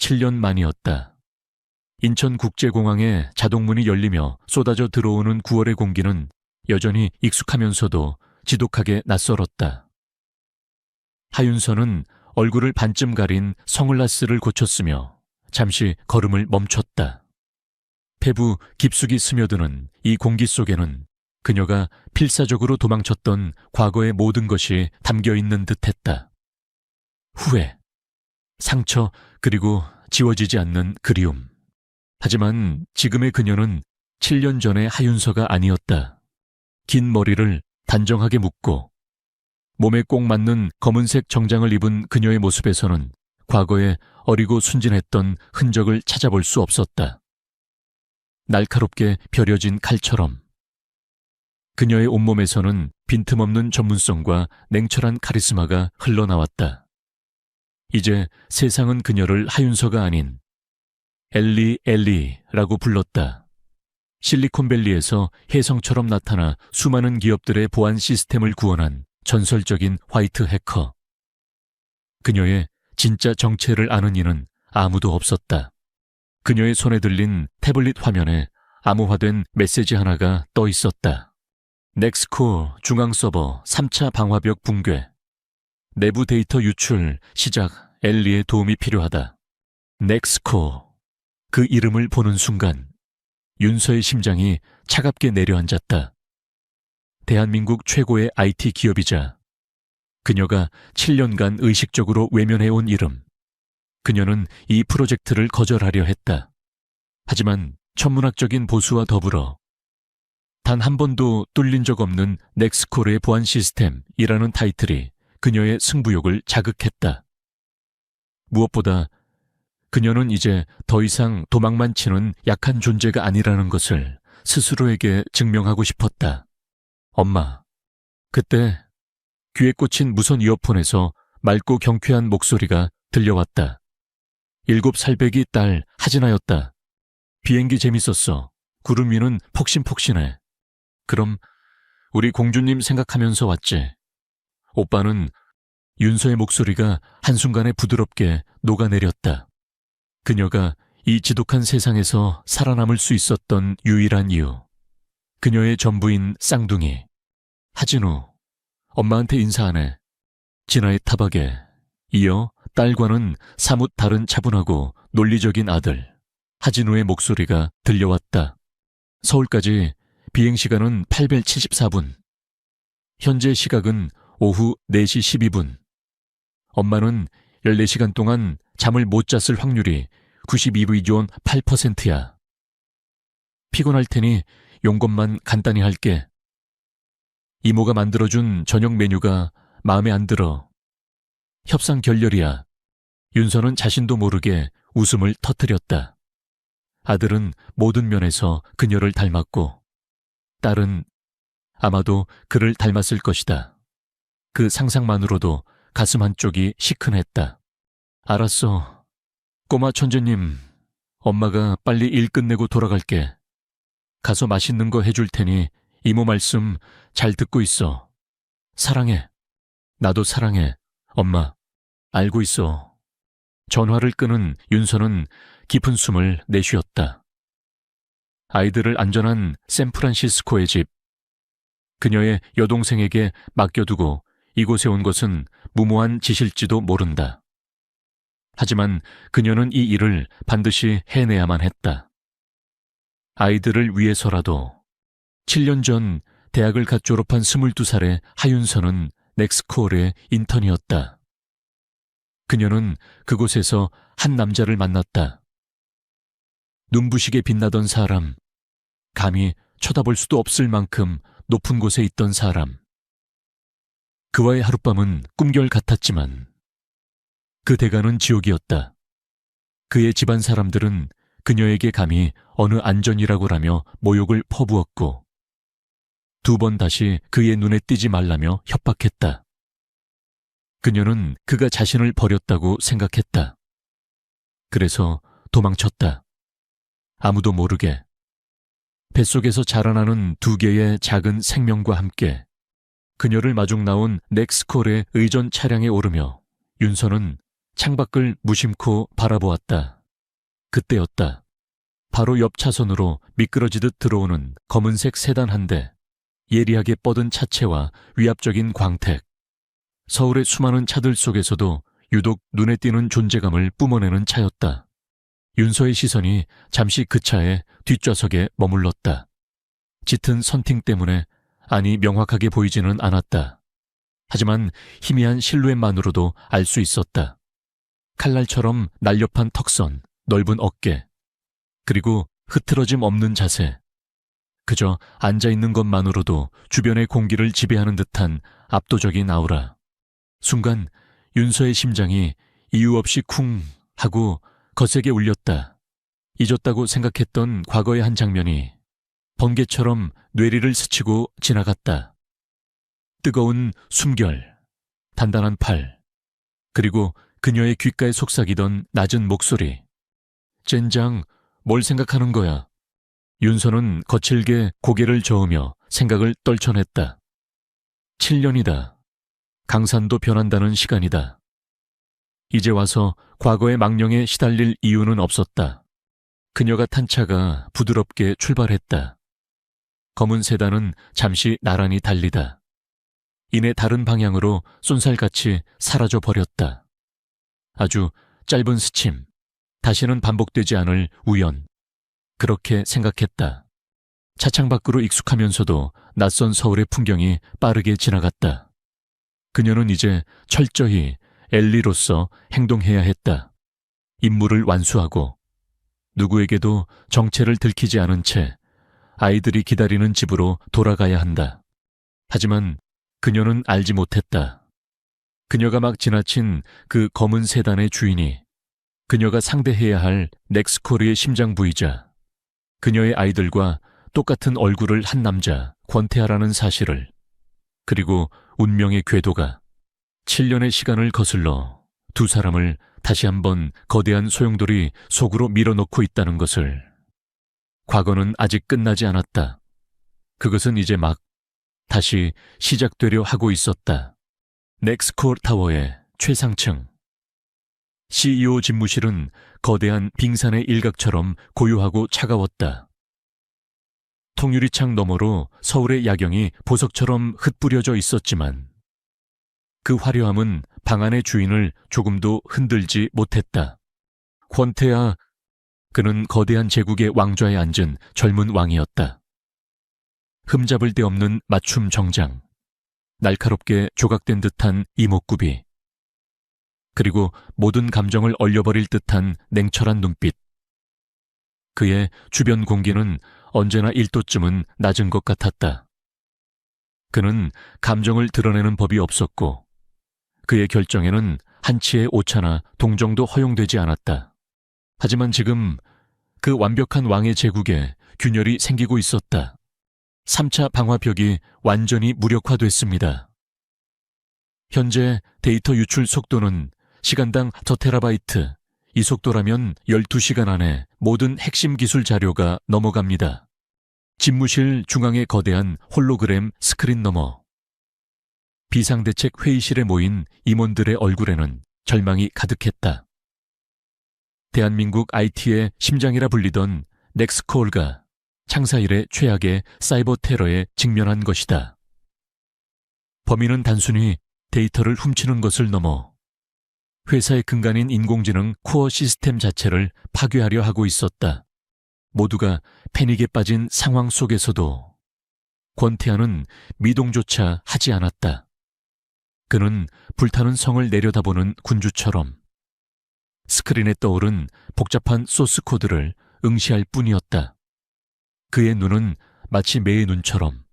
7년 만이었다. 인천국제공항에 자동문이 열리며 쏟아져 들어오는 9월의 공기는 여전히 익숙하면서도 지독하게 낯설었다. 하윤서는 얼굴을 반쯤 가린 선글라스를 고쳤으며 잠시 걸음을 멈췄다. 폐부 깊숙이 스며드는 이 공기 속에는 그녀가 필사적으로 도망쳤던 과거의 모든 것이 담겨있는 듯했다. 후회, 상처, 그리고 지워지지 않는 그리움. 하지만 지금의 그녀는 7년 전의 하윤서가 아니었다. 긴 머리를 단정하게 묶고 몸에 꼭 맞는 검은색 정장을 입은 그녀의 모습에서는 과거에 어리고 순진했던 흔적을 찾아볼 수 없었다. 날카롭게 벼려진 칼처럼. 그녀의 온몸에서는 빈틈없는 전문성과 냉철한 카리스마가 흘러나왔다. 이제 세상은 그녀를 하윤서가 아닌 엘리라고 불렀다. 실리콘밸리에서 혜성처럼 나타나 수많은 기업들의 보안 시스템을 구원한 전설적인 화이트 해커. 그녀의 진짜 정체를 아는 이는 아무도 없었다. 그녀의 손에 들린 태블릿 화면에 암호화된 메시지 하나가 떠 있었다. 넥스코어 중앙서버 3차 방화벽 붕괴. 내부 데이터 유출 시작. 엘리의 도움이 필요하다. 넥스코어. 그 이름을 보는 순간 윤서의 심장이 차갑게 내려앉았다. 대한민국 최고의 IT 기업이자 그녀가 7년간 의식적으로 외면해온 이름. 그녀는 이 프로젝트를 거절하려 했다. 하지만 천문학적인 보수와 더불어 단 한 번도 뚫린 적 없는 넥스코어의 보안 시스템이라는 타이틀이 그녀의 승부욕을 자극했다. 무엇보다 그녀는 이제 더 이상 도망만 치는 약한 존재가 아니라는 것을 스스로에게 증명하고 싶었다. 엄마. 그때 귀에 꽂힌 무선 이어폰에서 맑고 경쾌한 목소리가 들려왔다. 7살배기 딸 하진아였다. 비행기 재밌었어. 구름 위는 폭신폭신해. 그럼 우리 공주님 생각하면서 왔지. 오빠는 윤서의 목소리가 한순간에 부드럽게 녹아내렸다. 그녀가 이 지독한 세상에서 살아남을 수 있었던 유일한 이유. 그녀의 전부인 쌍둥이. 하진우, 엄마한테 인사하네. 진아의 타박에 이어 딸과는 사뭇 다른 차분하고 논리적인 아들. 하진우의 목소리가 들려왔다. 서울까지 비행시간은 874분. 현재 시각은 오후 4시 12분. 엄마는 14시간 동안 잠을 못 잤을 확률이 92.8%야. 피곤할 테니 용것만 간단히 할게. 이모가 만들어준 저녁 메뉴가 마음에 안 들어. 협상 결렬이야. 윤서는 자신도 모르게 웃음을 터뜨렸다. 아들은 모든 면에서 그녀를 닮았고 딸은 아마도 그를 닮았을 것이다. 그 상상만으로도 가슴 한쪽이 시큰했다. 알았어. 꼬마 천재님, 엄마가 빨리 일 끝내고 돌아갈게. 가서 맛있는 거 해줄 테니 이모 말씀 잘 듣고 있어. 사랑해. 나도 사랑해. 엄마. 알고 있어. 전화를 끄는 윤서는 깊은 숨을 내쉬었다. 아이들을 안전한 샌프란시스코의 집. 그녀의 여동생에게 맡겨두고 이곳에 온 것은 무모한 짓일지도 모른다. 하지만 그녀는 이 일을 반드시 해내야만 했다. 아이들을 위해서라도. 7년 전 대학을 갓 졸업한 22살의 하윤서는 넥스코어의 인턴이었다. 그녀는 그곳에서 한 남자를 만났다. 눈부시게 빛나던 사람, 감히 쳐다볼 수도 없을 만큼 높은 곳에 있던 사람. 그와의 하룻밤은 꿈결 같았지만 그 대가는 지옥이었다. 그의 집안 사람들은 그녀에게 감히 어느 안전이라고라며 모욕을 퍼부었고 2번 다시 그의 눈에 띄지 말라며 협박했다. 그녀는 그가 자신을 버렸다고 생각했다. 그래서 도망쳤다. 아무도 모르게. 뱃속에서 자라나는 2개의 작은 생명과 함께 그녀를 마중 나온 넥스콜의 의전 차량에 오르며 윤서는 창밖을 무심코 바라보았다. 그때였다. 바로 옆 차선으로 미끄러지듯 들어오는 검은색 세단 한 대, 예리하게 뻗은 차체와 위압적인 광택. 서울의 수많은 차들 속에서도 유독 눈에 띄는 존재감을 뿜어내는 차였다. 윤서의 시선이 잠시 그 차의 뒷좌석에 머물렀다. 짙은 선팅 때문에 안이 명확하게 보이지는 않았다. 하지만 희미한 실루엣만으로도 알 수 있었다. 칼날처럼 날렵한 턱선, 넓은 어깨, 그리고 흐트러짐 없는 자세. 그저 앉아있는 것만으로도 주변의 공기를 지배하는 듯한 압도적인 아우라. 순간 윤서의 심장이 이유 없이 쿵 하고 거세게 울렸다. 잊었다고 생각했던 과거의 한 장면이 번개처럼 뇌리를 스치고 지나갔다. 뜨거운 숨결, 단단한 팔, 그리고 그녀의 귓가에 속삭이던 낮은 목소리. 젠장, 뭘 생각하는 거야? 윤서는 거칠게 고개를 저으며 생각을 떨쳐냈다. 7년이다. 강산도 변한다는 시간이다. 이제 와서 과거의 망령에 시달릴 이유는 없었다. 그녀가 탄 차가 부드럽게 출발했다. 검은 세단은 잠시 나란히 달리다. 이내 다른 방향으로 쏜살같이 사라져 버렸다. 아주 짧은 스침, 다시는 반복되지 않을 우연. 그렇게 생각했다. 차창 밖으로 익숙하면서도 낯선 서울의 풍경이 빠르게 지나갔다. 그녀는 이제 철저히 엘리로서 행동해야 했다. 임무를 완수하고 누구에게도 정체를 들키지 않은 채 아이들이 기다리는 집으로 돌아가야 한다. 하지만 그녀는 알지 못했다. 그녀가 막 지나친 그 검은 세단의 주인이 그녀가 상대해야 할 넥스코르의 심장 부이자 그녀의 아이들과 똑같은 얼굴을 한 남자 권태하라는 사실을, 그리고 운명의 궤도가 7년의 시간을 거슬러 두 사람을 다시 한번 거대한 소용돌이 속으로 밀어넣고 있다는 것을. 과거는 아직 끝나지 않았다. 그것은 이제 막 다시 시작되려 하고 있었다. 넥스코르 타워의 최상층. CEO 집무실은 거대한 빙산의 일각처럼 고요하고 차가웠다. 통유리창 너머로 서울의 야경이 보석처럼 흩뿌려져 있었지만 그 화려함은 방 안의 주인을 조금도 흔들지 못했다. 권태아, 그는 거대한 제국의 왕좌에 앉은 젊은 왕이었다. 흠잡을 데 없는 맞춤 정장, 날카롭게 조각된 듯한 이목구비, 그리고 모든 감정을 얼려버릴 듯한 냉철한 눈빛. 그의 주변 공기는 언제나 1도쯤은 낮은 것 같았다. 그는 감정을 드러내는 법이 없었고 그의 결정에는 한치의 오차나 동정도 허용되지 않았다. 하지만 지금 그 완벽한 왕의 제국에 균열이 생기고 있었다. 3차 방화벽이 완전히 무력화됐습니다. 현재 데이터 유출 속도는 시간당 저테라바이트, 이 속도라면 12시간 안에 모든 핵심 기술 자료가 넘어갑니다. 집무실 중앙의 거대한 홀로그램 스크린 너머. 비상대책 회의실에 모인 임원들의 얼굴에는 절망이 가득했다. 대한민국 IT의 심장이라 불리던 넥스코르가 창사 이래 최악의 사이버 테러에 직면한 것이다. 범인은 단순히 데이터를 훔치는 것을 넘어 회사의 근간인 인공지능 코어 시스템 자체를 파괴하려 하고 있었다. 모두가 패닉에 빠진 상황 속에서도 권태아는 미동조차 하지 않았다. 그는 불타는 성을 내려다보는 군주처럼 스크린에 떠오른 복잡한 소스 코드를 응시할 뿐이었다. 그의 눈은 마치 매의 눈처럼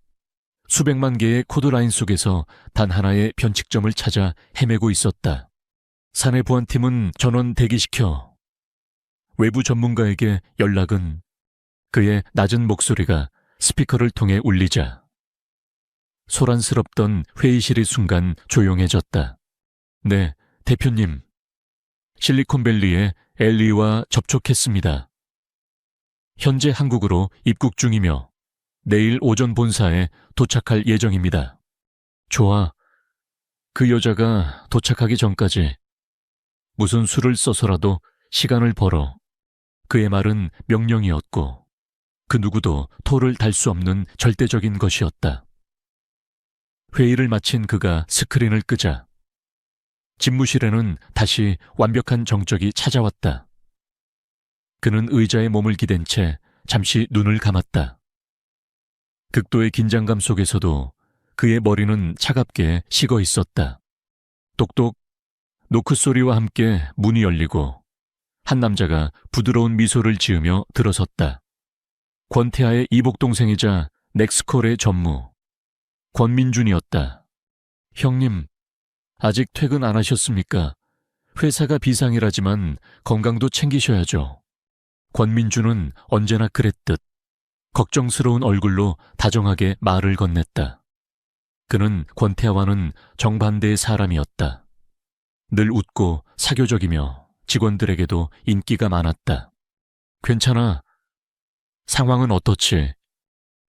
수백만 개의 코드라인 속에서 단 하나의 변칙점을 찾아 헤매고 있었다. 사내 보안팀은 전원 대기시켜. 외부 전문가에게 연락은. 그의 낮은 목소리가 스피커를 통해 울리자 소란스럽던 회의실이 순간 조용해졌다. 네, 대표님. 실리콘밸리의 엘리와 접촉했습니다. 현재 한국으로 입국 중이며 내일 오전 본사에 도착할 예정입니다. 좋아. 그 여자가 도착하기 전까지 무슨 수를 써서라도 시간을 벌어. 그의 말은 명령이었고 그 누구도 토를 달 수 없는 절대적인 것이었다. 회의를 마친 그가 스크린을 끄자 집무실에는 다시 완벽한 정적이 찾아왔다. 그는 의자에 몸을 기댄 채 잠시 눈을 감았다. 극도의 긴장감 속에서도 그의 머리는 차갑게 식어 있었다. 똑똑 노크 소리와 함께 문이 열리고 한 남자가 부드러운 미소를 지으며 들어섰다. 권태하의 이복동생이자 넥스콜의 전무 권민준이었다. 형님, 아직 퇴근 안 하셨습니까? 회사가 비상이라지만 건강도 챙기셔야죠. 권민준은 언제나 그랬듯 걱정스러운 얼굴로 다정하게 말을 건넸다. 그는 권태하와는 정반대의 사람이었다. 늘 웃고 사교적이며 직원들에게도 인기가 많았다. 괜찮아. 상황은 어떻지?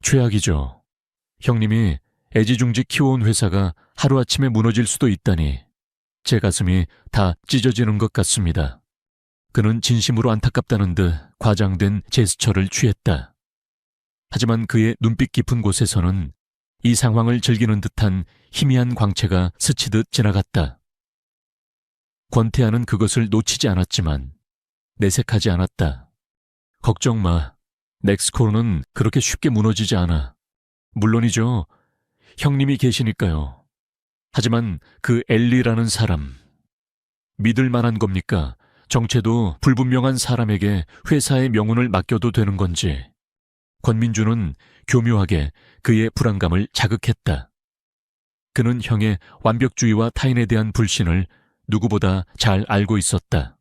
최악이죠. 형님이 애지중지 키워온 회사가 하루아침에 무너질 수도 있다니 제 가슴이 다 찢어지는 것 같습니다. 그는 진심으로 안타깝다는 듯 과장된 제스처를 취했다. 하지만 그의 눈빛 깊은 곳에서는 이 상황을 즐기는 듯한 희미한 광채가 스치듯 지나갔다. 권태하는 그것을 놓치지 않았지만 내색하지 않았다. 걱정 마. 넥스코는 그렇게 쉽게 무너지지 않아. 물론이죠. 형님이 계시니까요. 하지만 그 엘리라는 사람, 믿을 만한 겁니까? 정체도 불분명한 사람에게 회사의 명운을 맡겨도 되는 건지. 권민주는 교묘하게 그의 불안감을 자극했다. 그는 형의 완벽주의와 타인에 대한 불신을 누구보다 잘 알고 있었다.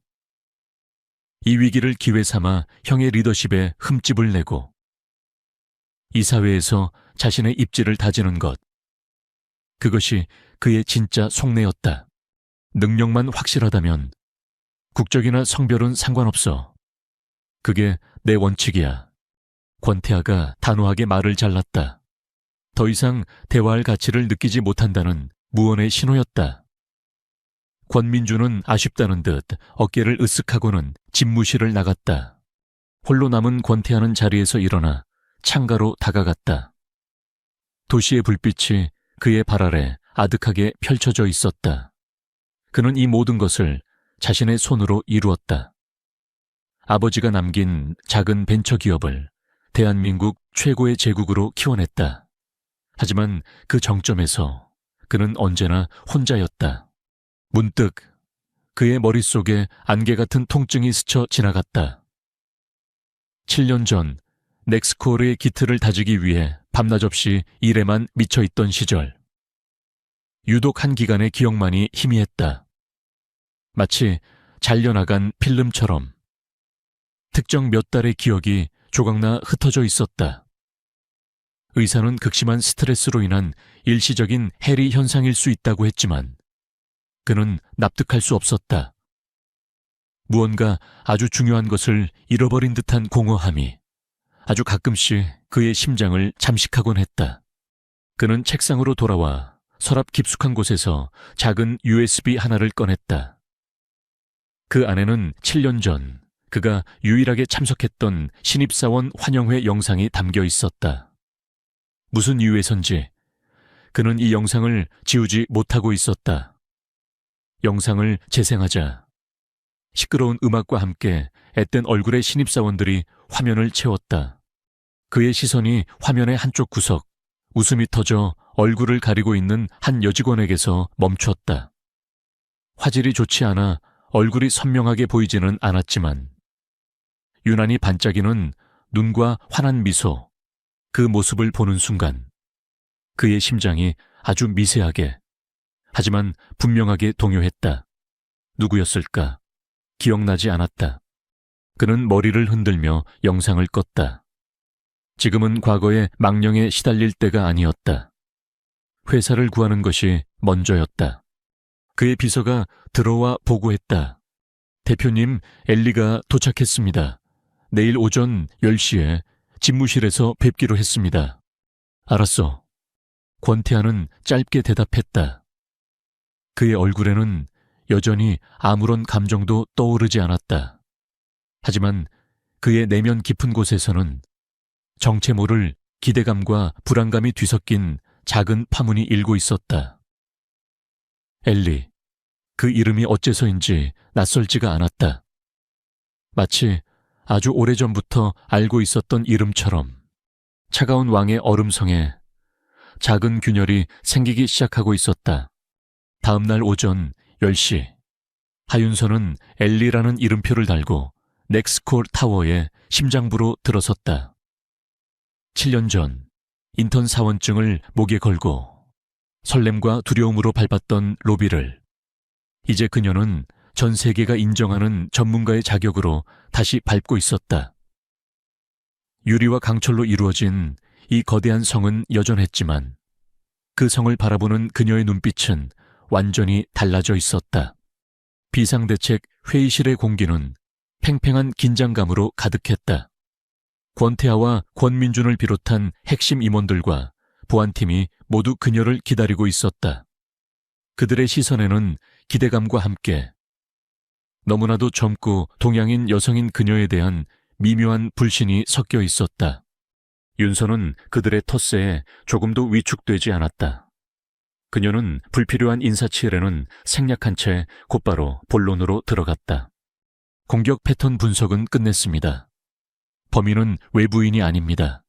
이 위기를 기회 삼아 형의 리더십에 흠집을 내고 이 사회에서 자신의 입지를 다지는 것. 그것이 그의 진짜 속내였다. 능력만 확실하다면 국적이나 성별은 상관없어. 그게 내 원칙이야. 권태하가 단호하게 말을 잘랐다. 더 이상 대화할 가치를 느끼지 못한다는 무언의 신호였다. 권민주는 아쉽다는 듯 어깨를 으쓱하고는 집무실을 나갔다. 홀로 남은 권태하는 자리에서 일어나 창가로 다가갔다. 도시의 불빛이 그의 발 아래 아득하게 펼쳐져 있었다. 그는 이 모든 것을 자신의 손으로 이루었다. 아버지가 남긴 작은 벤처기업을 대한민국 최고의 제국으로 키워냈다. 하지만 그 정점에서 그는 언제나 혼자였다. 문득 그의 머릿속에 안개 같은 통증이 스쳐 지나갔다. 7년 전 넥스콜의 기틀을 다지기 위해 밤낮 없이 일에만 미쳐있던 시절. 유독 한 기간의 기억만이 희미했다. 마치 잘려나간 필름처럼 특정 몇 달의 기억이 조각나 흩어져 있었다. 의사는 극심한 스트레스로 인한 일시적인 해리 현상일 수 있다고 했지만 그는 납득할 수 없었다. 무언가 아주 중요한 것을 잃어버린 듯한 공허함이 아주 가끔씩 그의 심장을 잠식하곤 했다. 그는 책상으로 돌아와 서랍 깊숙한 곳에서 작은 USB 하나를 꺼냈다. 그 안에는 7년 전 그가 유일하게 참석했던 신입사원 환영회 영상이 담겨 있었다. 무슨 이유에선지 그는 이 영상을 지우지 못하고 있었다. 영상을 재생하자 시끄러운 음악과 함께 앳된 얼굴의 신입사원들이 화면을 채웠다. 그의 시선이 화면의 한쪽 구석, 웃음이 터져 얼굴을 가리고 있는 한 여직원에게서 멈췄다. 화질이 좋지 않아 얼굴이 선명하게 보이지는 않았지만 유난히 반짝이는 눈과 환한 미소, 그 모습을 보는 순간 그의 심장이 아주 미세하게 하지만 분명하게 동요했다. 누구였을까? 기억나지 않았다. 그는 머리를 흔들며 영상을 껐다. 지금은 과거의 망령에 시달릴 때가 아니었다. 회사를 구하는 것이 먼저였다. 그의 비서가 들어와 보고했다. 대표님, 엘리가 도착했습니다. 내일 오전 10시에 집무실에서 뵙기로 했습니다. 알았어. 권태하는 짧게 대답했다. 그의 얼굴에는 여전히 아무런 감정도 떠오르지 않았다. 하지만 그의 내면 깊은 곳에서는 정체 모를 기대감과 불안감이 뒤섞인 작은 파문이 일고 있었다. 엘리, 그 이름이 어째서인지 낯설지가 않았다. 마치 아주 오래전부터 알고 있었던 이름처럼 차가운 왕의 얼음성에 작은 균열이 생기기 시작하고 있었다. 다음 날 오전 10시, 하윤서는 엘리라는 이름표를 달고 넥스콜 타워에 심장부로 들어섰다. 7년 전 인턴 사원증을 목에 걸고 설렘과 두려움으로 밟았던 로비를 이제 그녀는 전 세계가 인정하는 전문가의 자격으로 다시 밟고 있었다. 유리와 강철로 이루어진 이 거대한 성은 여전했지만 그 성을 바라보는 그녀의 눈빛은 완전히 달라져 있었다. 비상대책 회의실의 공기는 팽팽한 긴장감으로 가득했다. 권태아와 권민준을 비롯한 핵심 임원들과 보안팀이 모두 그녀를 기다리고 있었다. 그들의 시선에는 기대감과 함께 너무나도 젊고 동양인 여성인 그녀에 대한 미묘한 불신이 섞여 있었다. 윤서는 그들의 텃세에 조금도 위축되지 않았다. 그녀는 불필요한 인사치레는 생략한 채 곧바로 본론으로 들어갔다. 공격 패턴 분석은 끝냈습니다. 범인은 외부인이 아닙니다.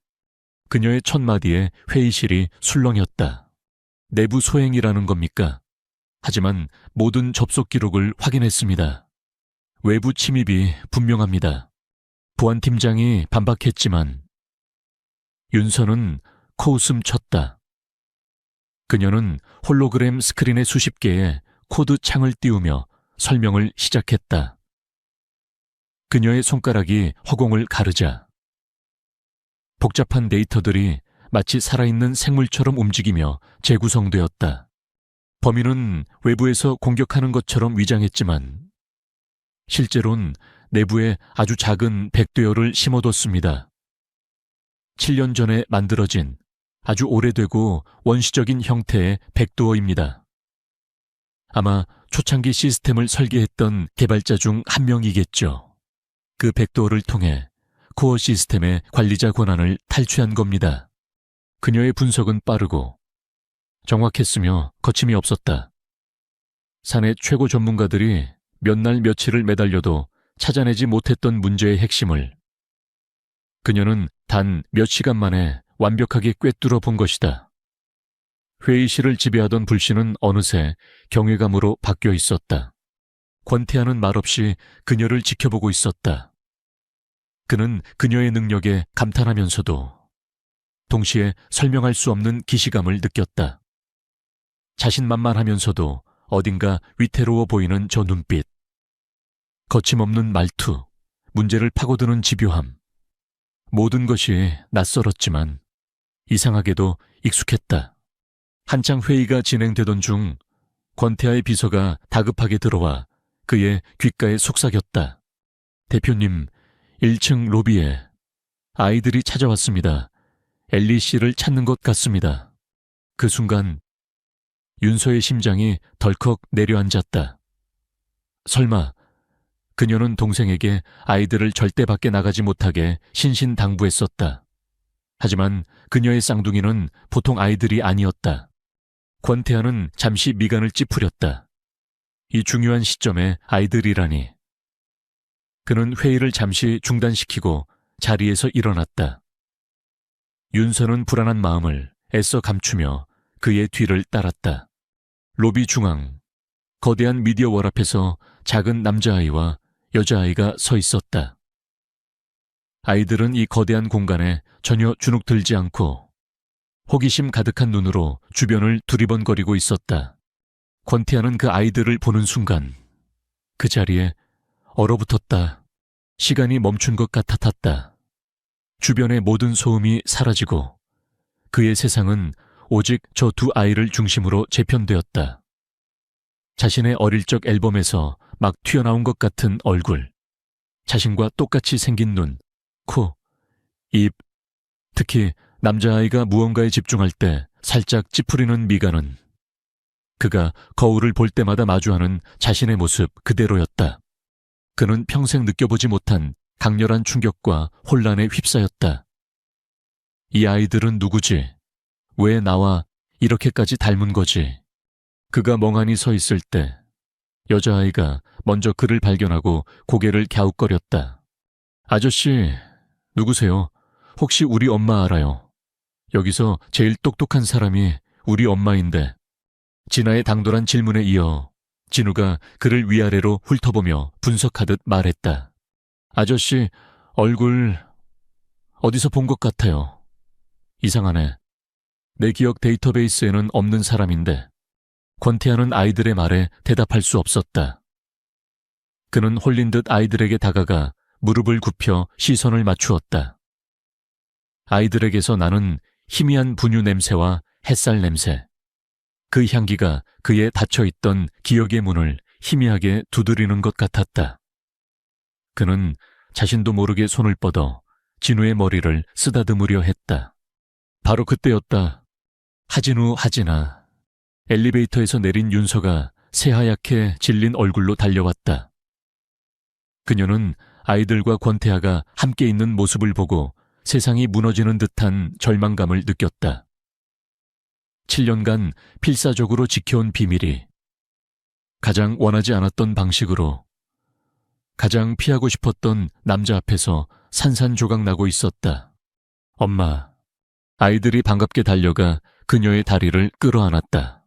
그녀의 첫 마디에 회의실이 술렁였다. 내부 소행이라는 겁니까? 하지만 모든 접속 기록을 확인했습니다. 외부 침입이 분명합니다. 보안팀장이 반박했지만 윤서는 코웃음 쳤다. 그녀는 홀로그램 스크린의 수십 개의 코드 창을 띄우며 설명을 시작했다. 그녀의 손가락이 허공을 가르자 복잡한 데이터들이 마치 살아있는 생물처럼 움직이며 재구성되었다. 범인은 외부에서 공격하는 것처럼 위장했지만 실제로는 내부에 아주 작은 백도어를 심어뒀습니다. 7년 전에 만들어진 아주 오래되고 원시적인 형태의 백도어입니다. 아마 초창기 시스템을 설계했던 개발자 중 한 명이겠죠. 그 백도어를 통해 코어 시스템의 관리자 권한을 탈취한 겁니다. 그녀의 분석은 빠르고 정확했으며 거침이 없었다. 사내 최고 전문가들이 몇 날 며칠을 매달려도 찾아내지 못했던 문제의 핵심을 그녀는 단 몇 시간 만에 완벽하게 꿰뚫어 본 것이다. 회의실을 지배하던 불신은 어느새 경외감으로 바뀌어 있었다. 권태아는 말없이 그녀를 지켜보고 있었다. 그는 그녀의 능력에 감탄하면서도 동시에 설명할 수 없는 기시감을 느꼈다. 자신만만하면서도 어딘가 위태로워 보이는 저 눈빛. 거침없는 말투, 문제를 파고드는 집요함. 모든 것이 낯설었지만 이상하게도 익숙했다. 한창 회의가 진행되던 중 권태아의 비서가 다급하게 들어와 그의 귓가에 속삭였다. 대표님, 1층 로비에 아이들이 찾아왔습니다. 엘리 씨를 찾는 것 같습니다. 그 순간 윤서의 심장이 덜컥 내려앉았다. 설마 그녀는 동생에게 아이들을 절대 밖에 나가지 못하게 신신당부했었다. 하지만 그녀의 쌍둥이는 보통 아이들이 아니었다. 권태아는 잠시 미간을 찌푸렸다. 이 중요한 시점에 아이들이라니. 그는 회의를 잠시 중단시키고 자리에서 일어났다. 윤서는 불안한 마음을 애써 감추며 그의 뒤를 따랐다. 로비 중앙, 거대한 미디어 월 앞에서 작은 남자아이와 여자아이가 서 있었다. 아이들은 이 거대한 공간에 전혀 주눅들지 않고 호기심 가득한 눈으로 주변을 두리번거리고 있었다. 권태아는 그 아이들을 보는 순간 그 자리에 얼어붙었다. 시간이 멈춘 것 같았다. 주변의 모든 소음이 사라지고 그의 세상은 오직 저 두 아이를 중심으로 재편되었다. 자신의 어릴 적 앨범에서 막 튀어나온 것 같은 얼굴, 자신과 똑같이 생긴 눈, 코, 입, 특히 남자아이가 무언가에 집중할 때 살짝 찌푸리는 미간은 그가 거울을 볼 때마다 마주하는 자신의 모습 그대로였다. 그는 평생 느껴보지 못한 강렬한 충격과 혼란에 휩싸였다. 이 아이들은 누구지? 왜 나와 이렇게까지 닮은 거지? 그가 멍하니 서 있을 때 여자아이가 먼저 그를 발견하고 고개를 갸웃거렸다. 아저씨, 누구세요? 혹시 우리 엄마 알아요? 여기서 제일 똑똑한 사람이 우리 엄마인데. 진아의 당돌한 질문에 이어 진우가 그를 위아래로 훑어보며 분석하듯 말했다. 아저씨, 얼굴 어디서 본 것 같아요. 이상하네. 내 기억 데이터베이스에는 없는 사람인데. 권태하는 아이들의 말에 대답할 수 없었다. 그는 홀린 듯 아이들에게 다가가 무릎을 굽혀 시선을 맞추었다. 아이들에게서 나는 희미한 분유 냄새와 햇살 냄새, 그 향기가 그의 닫혀있던 기억의 문을 희미하게 두드리는 것 같았다. 그는 자신도 모르게 손을 뻗어 진우의 머리를 쓰다듬으려 했다. 바로 그때였다. 하진우, 하진아. 엘리베이터에서 내린 윤서가 새하얗게 질린 얼굴로 달려왔다. 그녀는 아이들과 권태아가 함께 있는 모습을 보고 세상이 무너지는 듯한 절망감을 느꼈다. 7년간 필사적으로 지켜온 비밀이 가장 원하지 않았던 방식으로 가장 피하고 싶었던 남자 앞에서 산산조각 나고 있었다. 엄마. 아이들이 반갑게 달려가 그녀의 다리를 끌어안았다.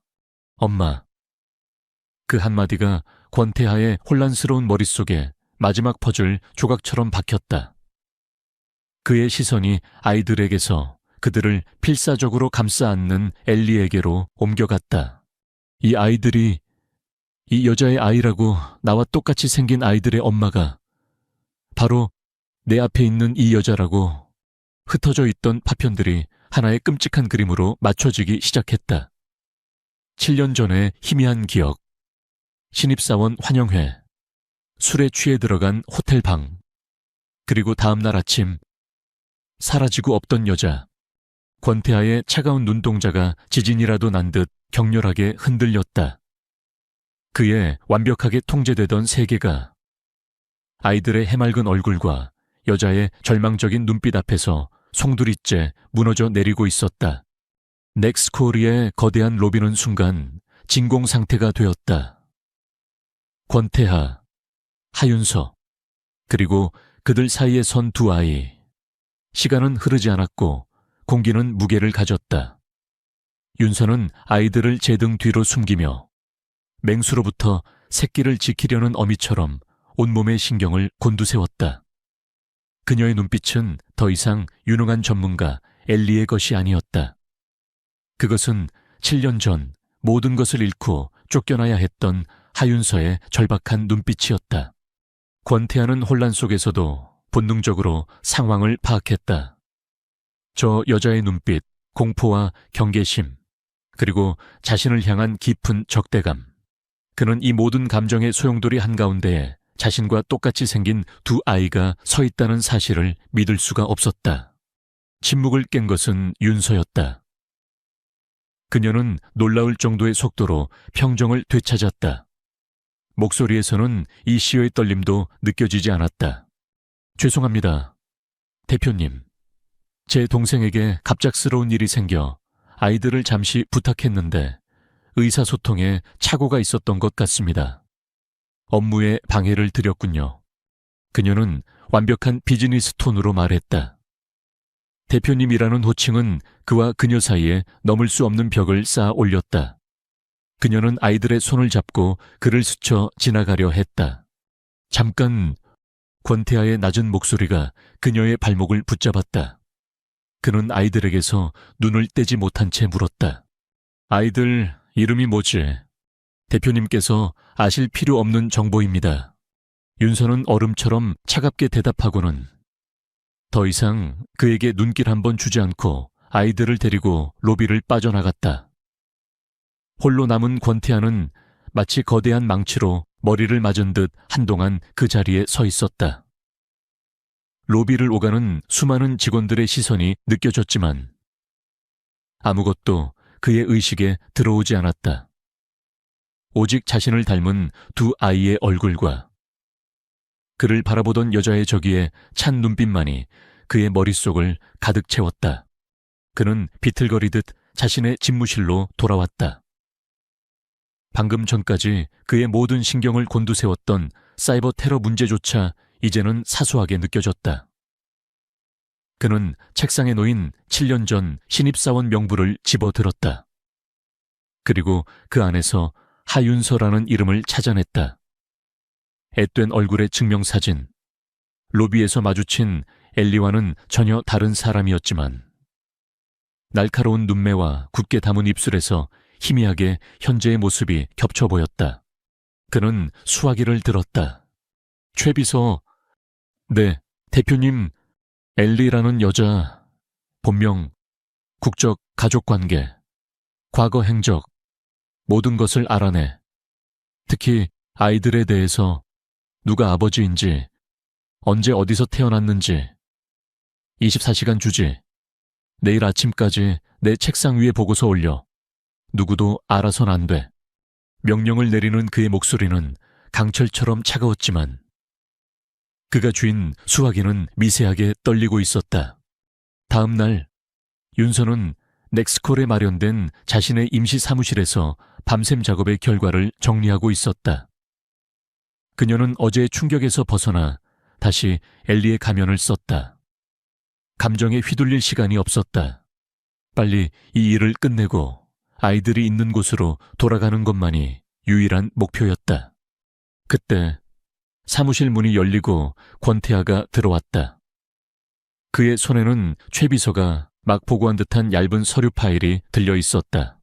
엄마. 그 한마디가 권태하의 혼란스러운 머릿속에 마지막 퍼즐 조각처럼 박혔다. 그의 시선이 아이들에게서 그들을 필사적으로 감싸 안는 엘리에게로 옮겨갔다. 이 아이들이 이 여자의 아이라고 나와 똑같이 생긴 아이들의 엄마가 바로 내 앞에 있는 이 여자라고. 흩어져 있던 파편들이 하나의 끔찍한 그림으로 맞춰지기 시작했다. 7년 전의 희미한 기억, 신입사원 환영회, 술에 취해 들어간 호텔방, 그리고 다음날 아침 사라지고 없던 여자. 권태하의 차가운 눈동자가 지진이라도 난 듯 격렬하게 흔들렸다. 그의 완벽하게 통제되던 세계가 아이들의 해맑은 얼굴과 여자의 절망적인 눈빛 앞에서 송두리째 무너져 내리고 있었다. 넥스코리의 거대한 로비는 순간 진공 상태가 되었다. 권태하, 하윤서, 그리고 그들 사이에 선 두 아이. 시간은 흐르지 않았고 공기는 무게를 가졌다. 윤서는 아이들을 제 등 뒤로 숨기며 맹수로부터 새끼를 지키려는 어미처럼 온몸의 신경을 곤두세웠다. 그녀의 눈빛은 더 이상 유능한 전문가 엘리의 것이 아니었다. 그것은 7년 전 모든 것을 잃고 쫓겨나야 했던 하윤서의 절박한 눈빛이었다. 권태하는 혼란 속에서도 본능적으로 상황을 파악했다. 저 여자의 눈빛, 공포와 경계심, 그리고 자신을 향한 깊은 적대감. 그는 이 모든 감정의 소용돌이 한가운데에 자신과 똑같이 생긴 두 아이가 서 있다는 사실을 믿을 수가 없었다. 침묵을 깬 것은 윤서였다. 그녀는 놀라울 정도의 속도로 평정을 되찾았다. 목소리에서는 이 시의 떨림도 느껴지지 않았다. 죄송합니다. 대표님. 제 동생에게 갑작스러운 일이 생겨 아이들을 잠시 부탁했는데 의사소통에 착오가 있었던 것 같습니다. 업무에 방해를 드렸군요. 그녀는 완벽한 비즈니스 톤으로 말했다. 대표님이라는 호칭은 그와 그녀 사이에 넘을 수 없는 벽을 쌓아 올렸다. 그녀는 아이들의 손을 잡고 그를 스쳐 지나가려 했다. 잠깐. 권태하의 낮은 목소리가 그녀의 발목을 붙잡았다. 그는 아이들에게서 눈을 떼지 못한 채 물었다. 아이들 이름이 뭐지? 대표님께서 아실 필요 없는 정보입니다. 윤서는 얼음처럼 차갑게 대답하고는 더 이상 그에게 눈길 한번 주지 않고 아이들을 데리고 로비를 빠져나갔다. 홀로 남은 권태하는 마치 거대한 망치로 머리를 맞은 듯 한동안 그 자리에 서 있었다. 로비를 오가는 수많은 직원들의 시선이 느껴졌지만 아무것도 그의 의식에 들어오지 않았다. 오직 자신을 닮은 두 아이의 얼굴과 그를 바라보던 여자의 저기에 찬 눈빛만이 그의 머릿속을 가득 채웠다. 그는 비틀거리듯 자신의 집무실로 돌아왔다. 방금 전까지 그의 모든 신경을 곤두세웠던 사이버 테러 문제조차 이제는 사소하게 느껴졌다. 그는 책상에 놓인 7년 전 신입사원 명부를 집어들었다. 그리고 그 안에서 하윤서라는 이름을 찾아냈다. 앳된 얼굴의 증명사진. 로비에서 마주친 엘리와는 전혀 다른 사람이었지만 날카로운 눈매와 굳게 담은 입술에서 희미하게 현재의 모습이 겹쳐 보였다. 그는 수화기를 들었다. 최 비서, 네, 대표님, 엘리라는 여자, 본명, 국적, 가족관계, 과거 행적, 모든 것을 알아내. 특히 아이들에 대해서 누가 아버지인지, 언제 어디서 태어났는지, 24시간 주지. 내일 아침까지 내 책상 위에 보고서 올려. 누구도 알아선 안 돼. 명령을 내리는 그의 목소리는 강철처럼 차가웠지만 그가 쥔 수화기는 미세하게 떨리고 있었다. 다음 날 윤서는 넥스콜에 마련된 자신의 임시 사무실에서 밤샘 작업의 결과를 정리하고 있었다. 그녀는 어제의 충격에서 벗어나 다시 엘리의 가면을 썼다. 감정에 휘둘릴 시간이 없었다. 빨리 이 일을 끝내고 아이들이 있는 곳으로 돌아가는 것만이 유일한 목표였다. 그때 사무실 문이 열리고 권태아가 들어왔다. 그의 손에는 최 비서가 막 보고한 듯한 얇은 서류 파일이 들려 있었다.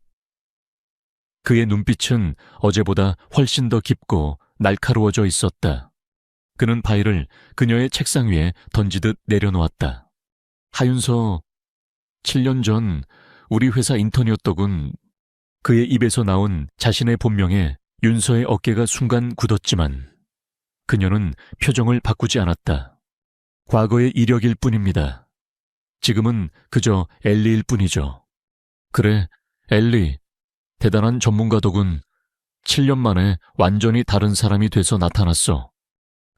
그의 눈빛은 어제보다 훨씬 더 깊고 날카로워져 있었다. 그는 파일을 그녀의 책상 위에 던지듯 내려놓았다. 하윤서, 7년 전 우리 회사 인턴이었더군. 그의 입에서 나온 자신의 본명에 윤서의 어깨가 순간 굳었지만 그녀는 표정을 바꾸지 않았다. 과거의 이력일 뿐입니다. 지금은 그저 엘리일 뿐이죠. 그래, 엘리. 대단한 전문가더군. 7년 만에 완전히 다른 사람이 돼서 나타났어.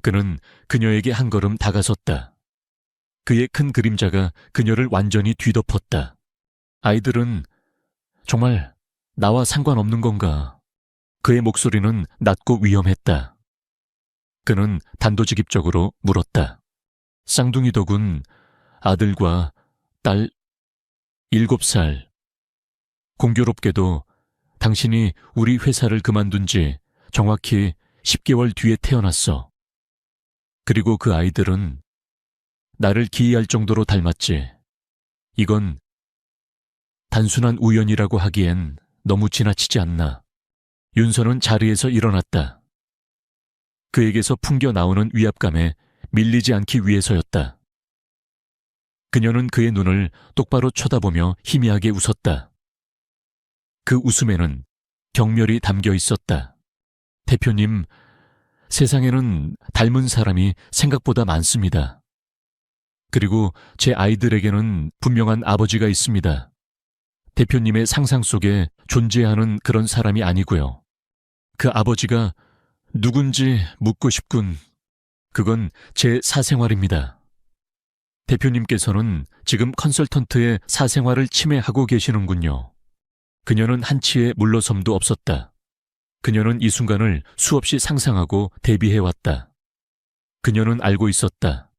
그는 그녀에게 한 걸음 다가섰다. 그의 큰 그림자가 그녀를 완전히 뒤덮었다. 아이들은 정말 나와 상관없는 건가? 그의 목소리는 낮고 위험했다. 그는 단도직입적으로 물었다. 쌍둥이더군. 아들과 딸 7살. 공교롭게도 당신이 우리 회사를 그만둔 지 정확히 10개월 뒤에 태어났어. 그리고 그 아이들은 나를 기이할 정도로 닮았지. 이건 단순한 우연이라고 하기엔 너무 지나치지 않나. 윤서는 자리에서 일어났다. 그에게서 풍겨 나오는 위압감에 밀리지 않기 위해서였다. 그녀는 그의 눈을 똑바로 쳐다보며 희미하게 웃었다. 그 웃음에는 경멸이 담겨 있었다. 대표님, 세상에는 닮은 사람이 생각보다 많습니다. 그리고 제 아이들에게는 분명한 아버지가 있습니다. 대표님의 상상 속에 존재하는 그런 사람이 아니고요. 그 아버지가 누군지 묻고 싶군. 그건 제 사생활입니다. 대표님께서는 지금 컨설턴트의 사생활을 침해하고 계시는군요. 그녀는 한치의 물러섬도 없었다. 그녀는 이 순간을 수없이 상상하고 대비해왔다. 그녀는 알고 있었다.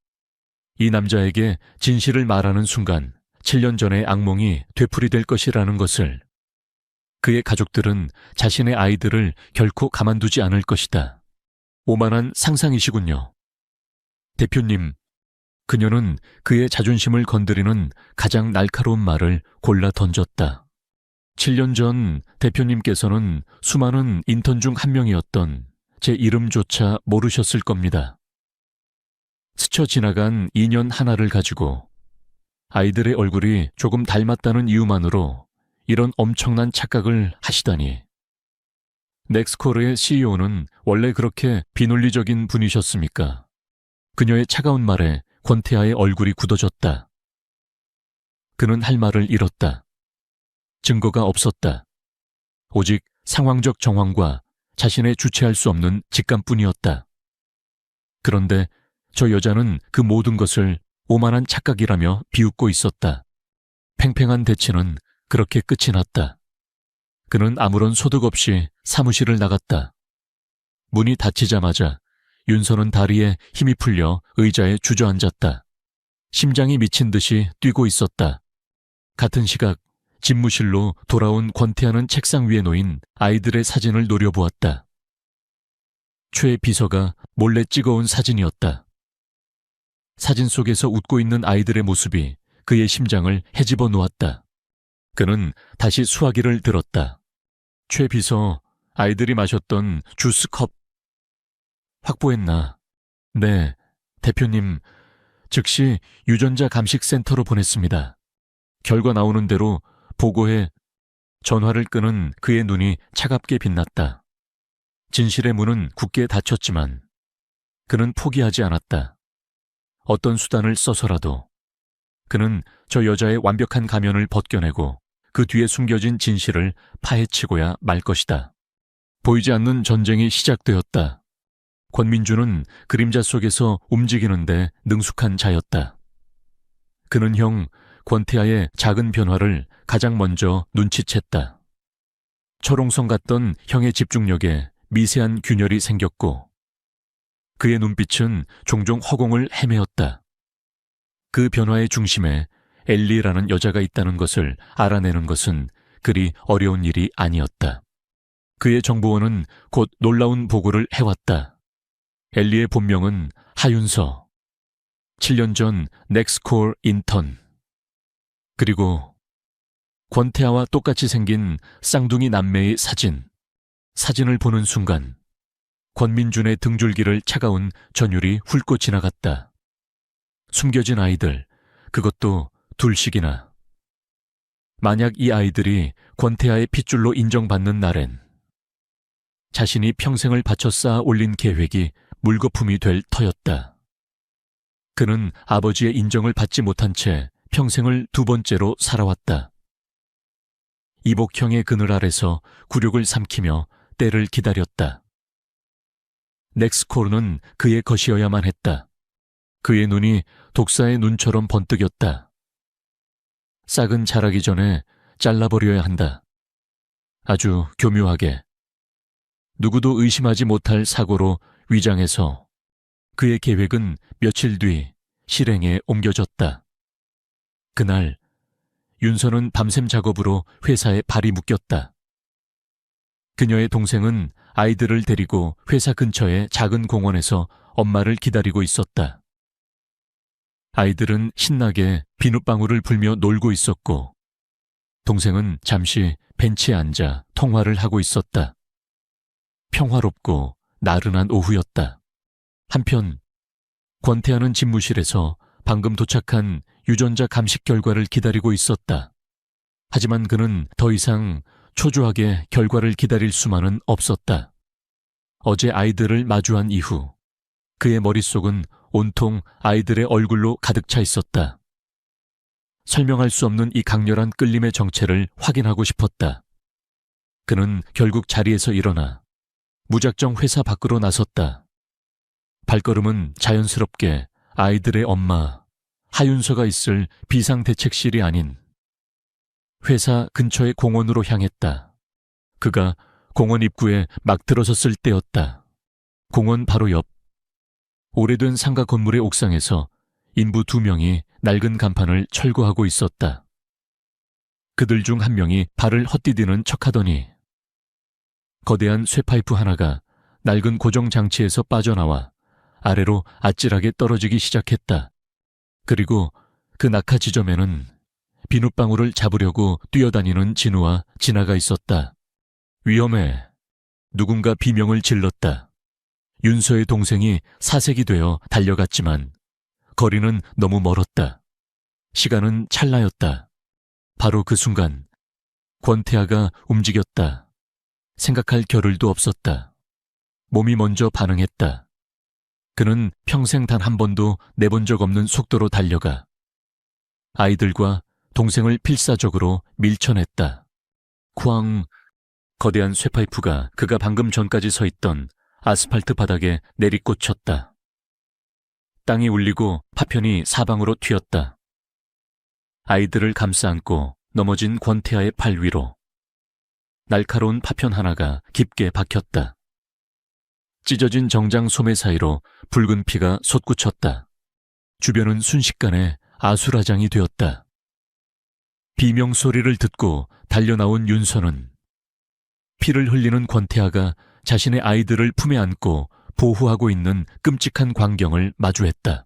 이 남자에게 진실을 말하는 순간 7년 전의 악몽이 되풀이될 것이라는 것을. 그의 가족들은 자신의 아이들을 결코 가만두지 않을 것이다. 오만한 상상이시군요. 대표님, 그녀는 그의 자존심을 건드리는 가장 날카로운 말을 골라 던졌다. 7년 전 대표님께서는 수많은 인턴 중 한 명이었던 제 이름조차 모르셨을 겁니다. 스쳐 지나간 2년 하나를 가지고 아이들의 얼굴이 조금 닮았다는 이유만으로 이런 엄청난 착각을 하시다니. 넥스코르의 CEO는 원래 그렇게 비논리적인 분이셨습니까? 그녀의 차가운 말에 권태아의 얼굴이 굳어졌다. 그는 할 말을 잃었다. 증거가 없었다. 오직 상황적 정황과 자신의 주체할 수 없는 직감뿐이었다. 그런데 저 여자는 그 모든 것을 오만한 착각이라며 비웃고 있었다. 팽팽한 대치는 그렇게 끝이 났다. 그는 아무런 소득 없이 사무실을 나갔다. 문이 닫히자마자 윤서는 다리에 힘이 풀려 의자에 주저앉았다. 심장이 미친 듯이 뛰고 있었다. 같은 시각 집무실로 돌아온 권태하는 책상 위에 놓인 아이들의 사진을 노려보았다. 최 비서가 몰래 찍어온 사진이었다. 사진 속에서 웃고 있는 아이들의 모습이 그의 심장을 헤집어 놓았다. 그는 다시 수화기를 들었다. 최 비서, 아이들이 마셨던 주스컵 확보했나? 네, 대표님, 즉시 유전자 감식센터로 보냈습니다. 결과 나오는 대로 보고해. 전화를 끄는 그의 눈이 차갑게 빛났다. 진실의 문은 굳게 닫혔지만 그는 포기하지 않았다. 어떤 수단을 써서라도 그는 저 여자의 완벽한 가면을 벗겨내고 그 뒤에 숨겨진 진실을 파헤치고야 말 것이다. 보이지 않는 전쟁이 시작되었다. 권민주는 그림자 속에서 움직이는데 능숙한 자였다. 그는 형 권태하의 작은 변화를 가장 먼저 눈치챘다. 철옹성 같던 형의 집중력에 미세한 균열이 생겼고 그의 눈빛은 종종 허공을 헤매었다. 그 변화의 중심에 엘리라는 여자가 있다는 것을 알아내는 것은 그리 어려운 일이 아니었다. 그의 정보원은 곧 놀라운 보고를 해왔다. 엘리의 본명은 하윤서, 7년 전 넥스콜 인턴. 그리고 권태하와 똑같이 생긴 쌍둥이 남매의 사진을 보는 순간 권민준의 등줄기를 차가운 전율이 훑고 지나갔다. 숨겨진 아이들, 그것도 둘씩이나. 만약 이 아이들이 권태하의 핏줄로 인정받는 날엔 자신이 평생을 바쳐 쌓아 올린 계획이 물거품이 될 터였다. 그는 아버지의 인정을 받지 못한 채 평생을 두 번째로 살아왔다. 이복형의 그늘 아래서 굴욕을 삼키며 때를 기다렸다. 넥스코르는 그의 것이어야만 했다. 그의 눈이 독사의 눈처럼 번뜩였다. 싹은 자라기 전에 잘라버려야 한다. 아주 교묘하게. 누구도 의심하지 못할 사고로 위장해서 그의 계획은 며칠 뒤 실행에 옮겨졌다. 그날 윤서는 밤샘 작업으로 회사에 발이 묶였다. 그녀의 동생은 아이들을 데리고 회사 근처의 작은 공원에서 엄마를 기다리고 있었다. 아이들은 신나게 비눗방울을 불며 놀고 있었고 동생은 잠시 벤치에 앉아 통화를 하고 있었다. 평화롭고 나른한 오후였다. 한편 권태하는 집무실에서 방금 도착한 유전자 감식 결과를 기다리고 있었다. 하지만 그는 더 이상 초조하게 결과를 기다릴 수만은 없었다. 어제 아이들을 마주한 이후 그의 머릿속은 온통 아이들의 얼굴로 가득 차 있었다. 설명할 수 없는 이 강렬한 끌림의 정체를 확인하고 싶었다. 그는 결국 자리에서 일어나 무작정 회사 밖으로 나섰다. 발걸음은 자연스럽게 아이들의 엄마 하윤서가 있을 비상대책실이 아닌 회사 근처의 공원으로 향했다. 그가 공원 입구에 막 들어섰을 때였다. 공원 바로 옆 오래된 상가 건물의 옥상에서 인부 2명이 낡은 간판을 철거하고 있었다. 그들 중 한 명이 발을 헛디디는 척하더니 거대한 쇠파이프 하나가 낡은 고정장치에서 빠져나와 아래로 아찔하게 떨어지기 시작했다. 그리고 그 낙하 지점에는 비눗방울을 잡으려고 뛰어다니는 진우와 진아가 있었다. 위험해. 누군가 비명을 질렀다. 윤서의 동생이 사색이 되어 달려갔지만 거리는 너무 멀었다. 시간은 찰나였다. 바로 그 순간 권태하가 움직였다. 생각할 겨를도 없었다. 몸이 먼저 반응했다. 그는 평생 단 한 번도 내본 적 없는 속도로 달려가 아이들과 동생을 필사적으로 밀쳐냈다. 쾅! 거대한 쇠파이프가 그가 방금 전까지 서 있던 아스팔트 바닥에 내리꽂혔다. 땅이 울리고 파편이 사방으로 튀었다. 아이들을 감싸 안고 넘어진 권태아의 팔 위로 날카로운 파편 하나가 깊게 박혔다. 찢어진 정장 소매 사이로 붉은 피가 솟구쳤다. 주변은 순식간에 아수라장이 되었다. 비명소리를 듣고 달려나온 윤서는 피를 흘리는 권태아가 자신의 아이들을 품에 안고 보호하고 있는 끔찍한 광경을 마주했다.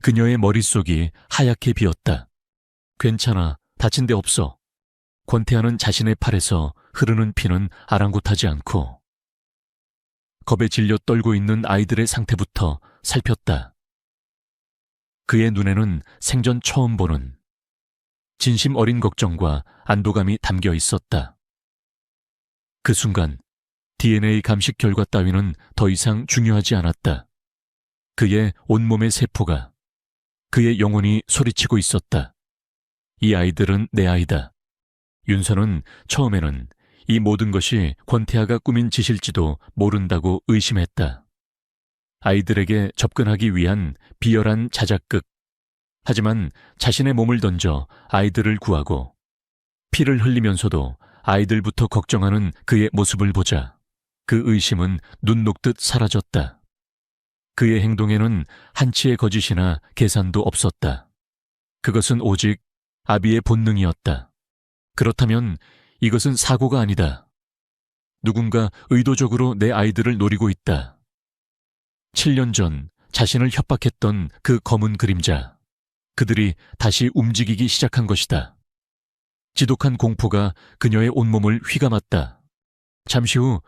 그녀의 머릿속이 하얗게 비었다. 괜찮아, 다친 데 없어. 권태아는 자신의 팔에서 흐르는 피는 아랑곳하지 않고 겁에 질려 떨고 있는 아이들의 상태부터 살폈다. 그의 눈에는 생전 처음 보는 진심 어린 걱정과 안도감이 담겨 있었다. 그 순간 DNA 감식 결과 따위는 더 이상 중요하지 않았다. 그의 온몸의 세포가, 그의 영혼이 소리치고 있었다. 이 아이들은 내 아이다. 윤서는 처음에는 이 모든 것이 권태아가 꾸민 짓일지도 모른다고 의심했다. 아이들에게 접근하기 위한 비열한 자작극. 하지만 자신의 몸을 던져 아이들을 구하고 피를 흘리면서도 아이들부터 걱정하는 그의 모습을 보자 그 의심은 눈 녹듯 사라졌다. 그의 행동에는 한치의 거짓이나 계산도 없었다. 그것은 오직 아비의 본능이었다. 그렇다면 이것은 사고가 아니다. 누군가 의도적으로 내 아이들을 노리고 있다. 7년 전 자신을 협박했던 그 검은 그림자, 그들이 다시 움직이기 시작한 것이다. 지독한 공포가 그녀의 온몸을 휘감았다. 잠시 후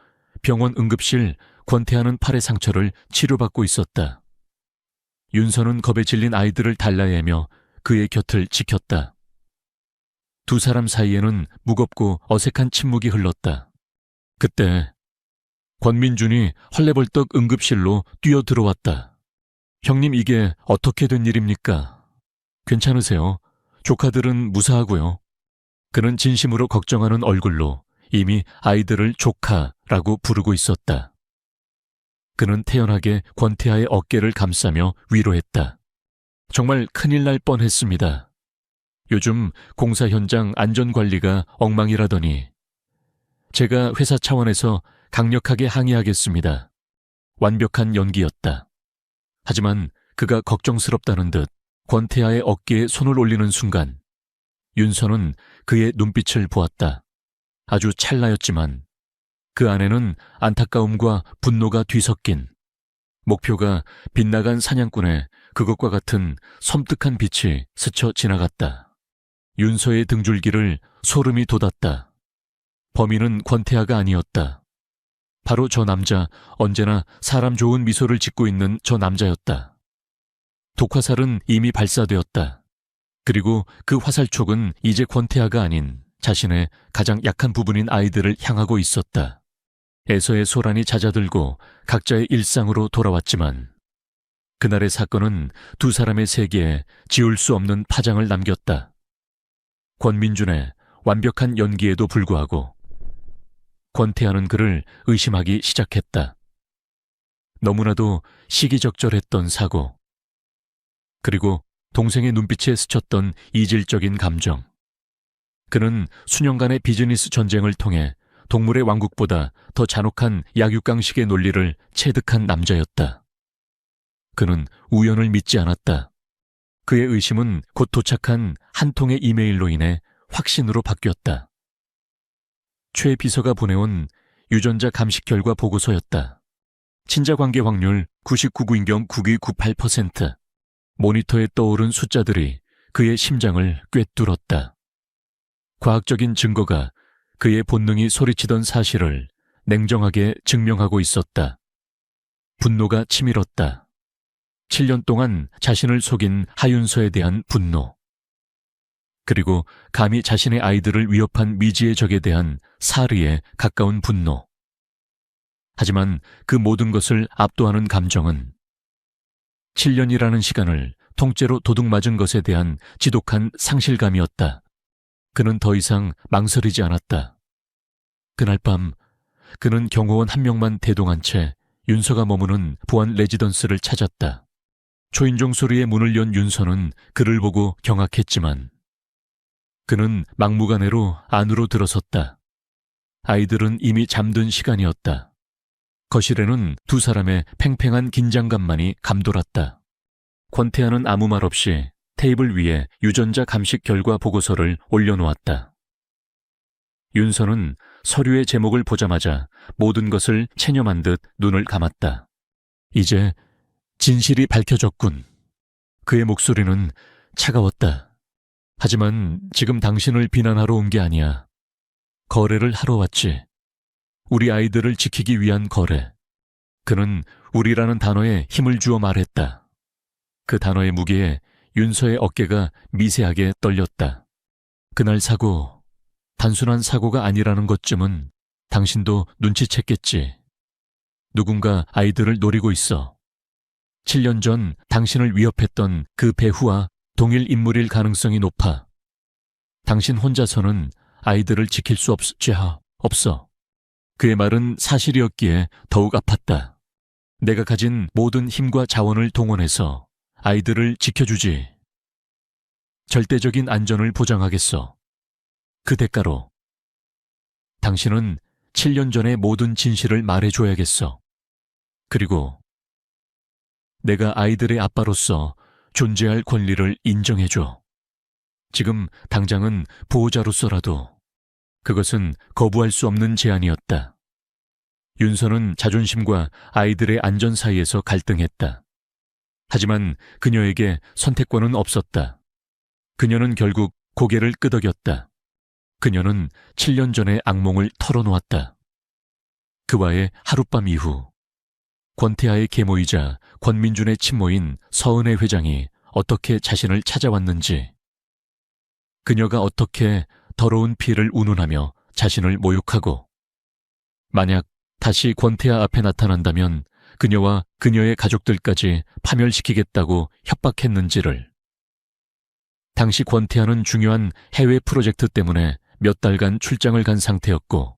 병원 응급실 권태아는 팔의 상처를 치료받고 있었다. 윤서는 겁에 질린 아이들을 달라내며 그의 곁을 지켰다. 두 사람 사이에는 무겁고 어색한 침묵이 흘렀다. 그때 권민준이 헐레벌떡 응급실로 뛰어들어왔다. 형님, 이게 어떻게 된 일입니까? 괜찮으세요? 조카들은 무사하고요. 그는 진심으로 걱정하는 얼굴로 이미 아이들을 조카라고 부르고 있었다. 그는 태연하게 권태아의 어깨를 감싸며 위로했다. 정말 큰일 날 뻔했습니다. 요즘 공사 현장 안전관리가 엉망이라더니 제가 회사 차원에서 강력하게 항의하겠습니다. 완벽한 연기였다. 하지만 그가 걱정스럽다는 듯 권태아의 어깨에 손을 올리는 순간 윤서는 그의 눈빛을 보았다. 아주 찰나였지만 그 안에는 안타까움과 분노가 뒤섞인, 목표가 빗나간 사냥꾼의 그것과 같은 섬뜩한 빛이 스쳐 지나갔다. 윤서의 등줄기를 소름이 돋았다. 범인은 권태아가 아니었다. 바로 저 남자, 언제나 사람 좋은 미소를 짓고 있는 저 남자였다. 독화살은 이미 발사되었다. 그리고 그 화살촉은 이제 권태아가 아닌 자신의 가장 약한 부분인 아이들을 향하고 있었다. 에서의 소란이 잦아들고 각자의 일상으로 돌아왔지만 그날의 사건은 두 사람의 세계에 지울 수 없는 파장을 남겼다. 권민준의 완벽한 연기에도 불구하고 권태아는 그를 의심하기 시작했다. 너무나도 시기적절했던 사고, 그리고 동생의 눈빛에 스쳤던 이질적인 감정. 그는 수년간의 비즈니스 전쟁을 통해 동물의 왕국보다 더 잔혹한 약육강식의 논리를 체득한 남자였다. 그는 우연을 믿지 않았다. 그의 의심은 곧 도착한 한 통의 이메일로 인해 확신으로 바뀌었다. 최 비서가 보내온 유전자 감식 결과 보고서였다. 친자관계 확률 99.9998%. 모니터에 떠오른 숫자들이 그의 심장을 꿰뚫었다. 과학적인 증거가 그의 본능이 소리치던 사실을 냉정하게 증명하고 있었다. 분노가 치밀었다. 7년 동안 자신을 속인 하윤서에 대한 분노. 그리고 감히 자신의 아이들을 위협한 미지의 적에 대한 사르에 가까운 분노. 하지만 그 모든 것을 압도하는 감정은 7년이라는 시간을 통째로 도둑맞은 것에 대한 지독한 상실감이었다. 그는 더 이상 망설이지 않았다. 그날 밤 그는 경호원 한 명만 대동한 채 윤서가 머무는 보안 레지던스를 찾았다. 초인종 소리에 문을 연 윤서는 그를 보고 경악했지만 그는 막무가내로 안으로 들어섰다. 아이들은 이미 잠든 시간이었다. 거실에는 두 사람의 팽팽한 긴장감만이 감돌았다. 권태하는 아무 말 없이 테이블 위에 유전자 감식 결과 보고서를 올려놓았다. 윤서는 서류의 제목을 보자마자 모든 것을 체념한 듯 눈을 감았다. 이제 진실이 밝혀졌군. 그의 목소리는 차가웠다. 하지만 지금 당신을 비난하러 온 게 아니야. 거래를 하러 왔지. 우리 아이들을 지키기 위한 거래. 그는 우리라는 단어에 힘을 주어 말했다. 그 단어의 무게에 윤서의 어깨가 미세하게 떨렸다. 그날 사고, 단순한 사고가 아니라는 것쯤은 당신도 눈치챘겠지. 누군가 아이들을 노리고 있어. 7년 전 당신을 위협했던 그 배후와 동일 인물일 가능성이 높아. 당신 혼자서는 아이들을 지킬 수 없어. 그의 말은 사실이었기에 더욱 아팠다. 내가 가진 모든 힘과 자원을 동원해서 아이들을 지켜주지. 절대적인 안전을 보장하겠어. 그 대가로 당신은 7년 전의 모든 진실을 말해줘야겠어. 그리고 내가 아이들의 아빠로서 존재할 권리를 인정해줘. 지금 당장은 보호자로서라도. 그것은 거부할 수 없는 제안이었다. 윤서는 자존심과 아이들의 안전 사이에서 갈등했다. 하지만 그녀에게 선택권은 없었다. 그녀는 결국 고개를 끄덕였다. 그녀는 7년 전의 악몽을 털어놓았다. 그와의 하룻밤 이후 권태하의 계모이자 권민준의 친모인 서은혜 회장이 어떻게 자신을 찾아왔는지, 그녀가 어떻게 더러운 피를 운운하며 자신을 모욕하고 만약 다시 권태하 앞에 나타난다면 그녀와 그녀의 가족들까지 파멸시키겠다고 협박했는지를. 당시 권태하는 중요한 해외 프로젝트 때문에 몇 달간 출장을 간 상태였고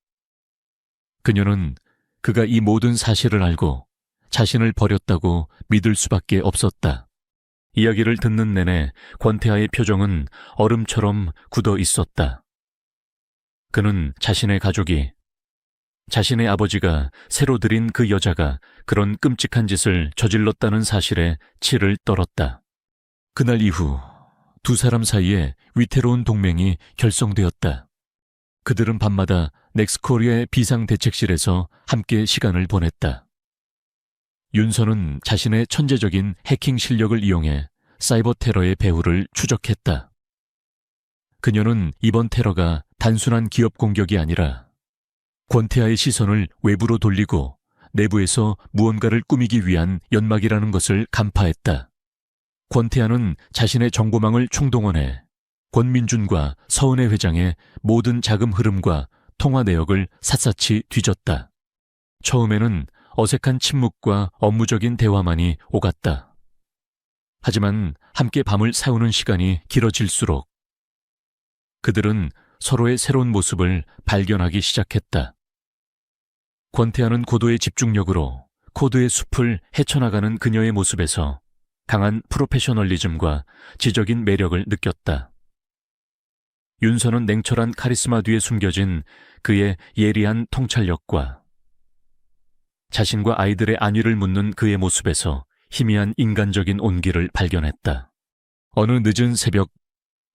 그녀는 그가 이 모든 사실을 알고 자신을 버렸다고 믿을 수밖에 없었다. 이야기를 듣는 내내 권태하의 표정은 얼음처럼 굳어 있었다. 그는 자신의 가족이, 자신의 아버지가 새로 들인 그 여자가 그런 끔찍한 짓을 저질렀다는 사실에 치를 떨었다. 그날 이후 두 사람 사이에 위태로운 동맹이 결성되었다. 그들은 밤마다 넥스코리아의 비상대책실에서 함께 시간을 보냈다. 윤서는 자신의 천재적인 해킹 실력을 이용해 사이버 테러의 배후를 추적했다. 그녀는 이번 테러가 단순한 기업 공격이 아니라 권태하의 시선을 외부로 돌리고 내부에서 무언가를 꾸미기 위한 연막이라는 것을 간파했다. 권태하는 자신의 정보망을 총동원해 권민준과 서은혜 회장의 모든 자금 흐름과 통화 내역을 샅샅이 뒤졌다. 처음에는 어색한 침묵과 업무적인 대화만이 오갔다. 하지만 함께 밤을 새우는 시간이 길어질수록 그들은 서로의 새로운 모습을 발견하기 시작했다. 권태하는 고도의 집중력으로 코드의 숲을 헤쳐나가는 그녀의 모습에서 강한 프로페셔널리즘과 지적인 매력을 느꼈다. 윤서는 냉철한 카리스마 뒤에 숨겨진 그의 예리한 통찰력과 자신과 아이들의 안위를 묻는 그의 모습에서 희미한 인간적인 온기를 발견했다. 어느 늦은 새벽,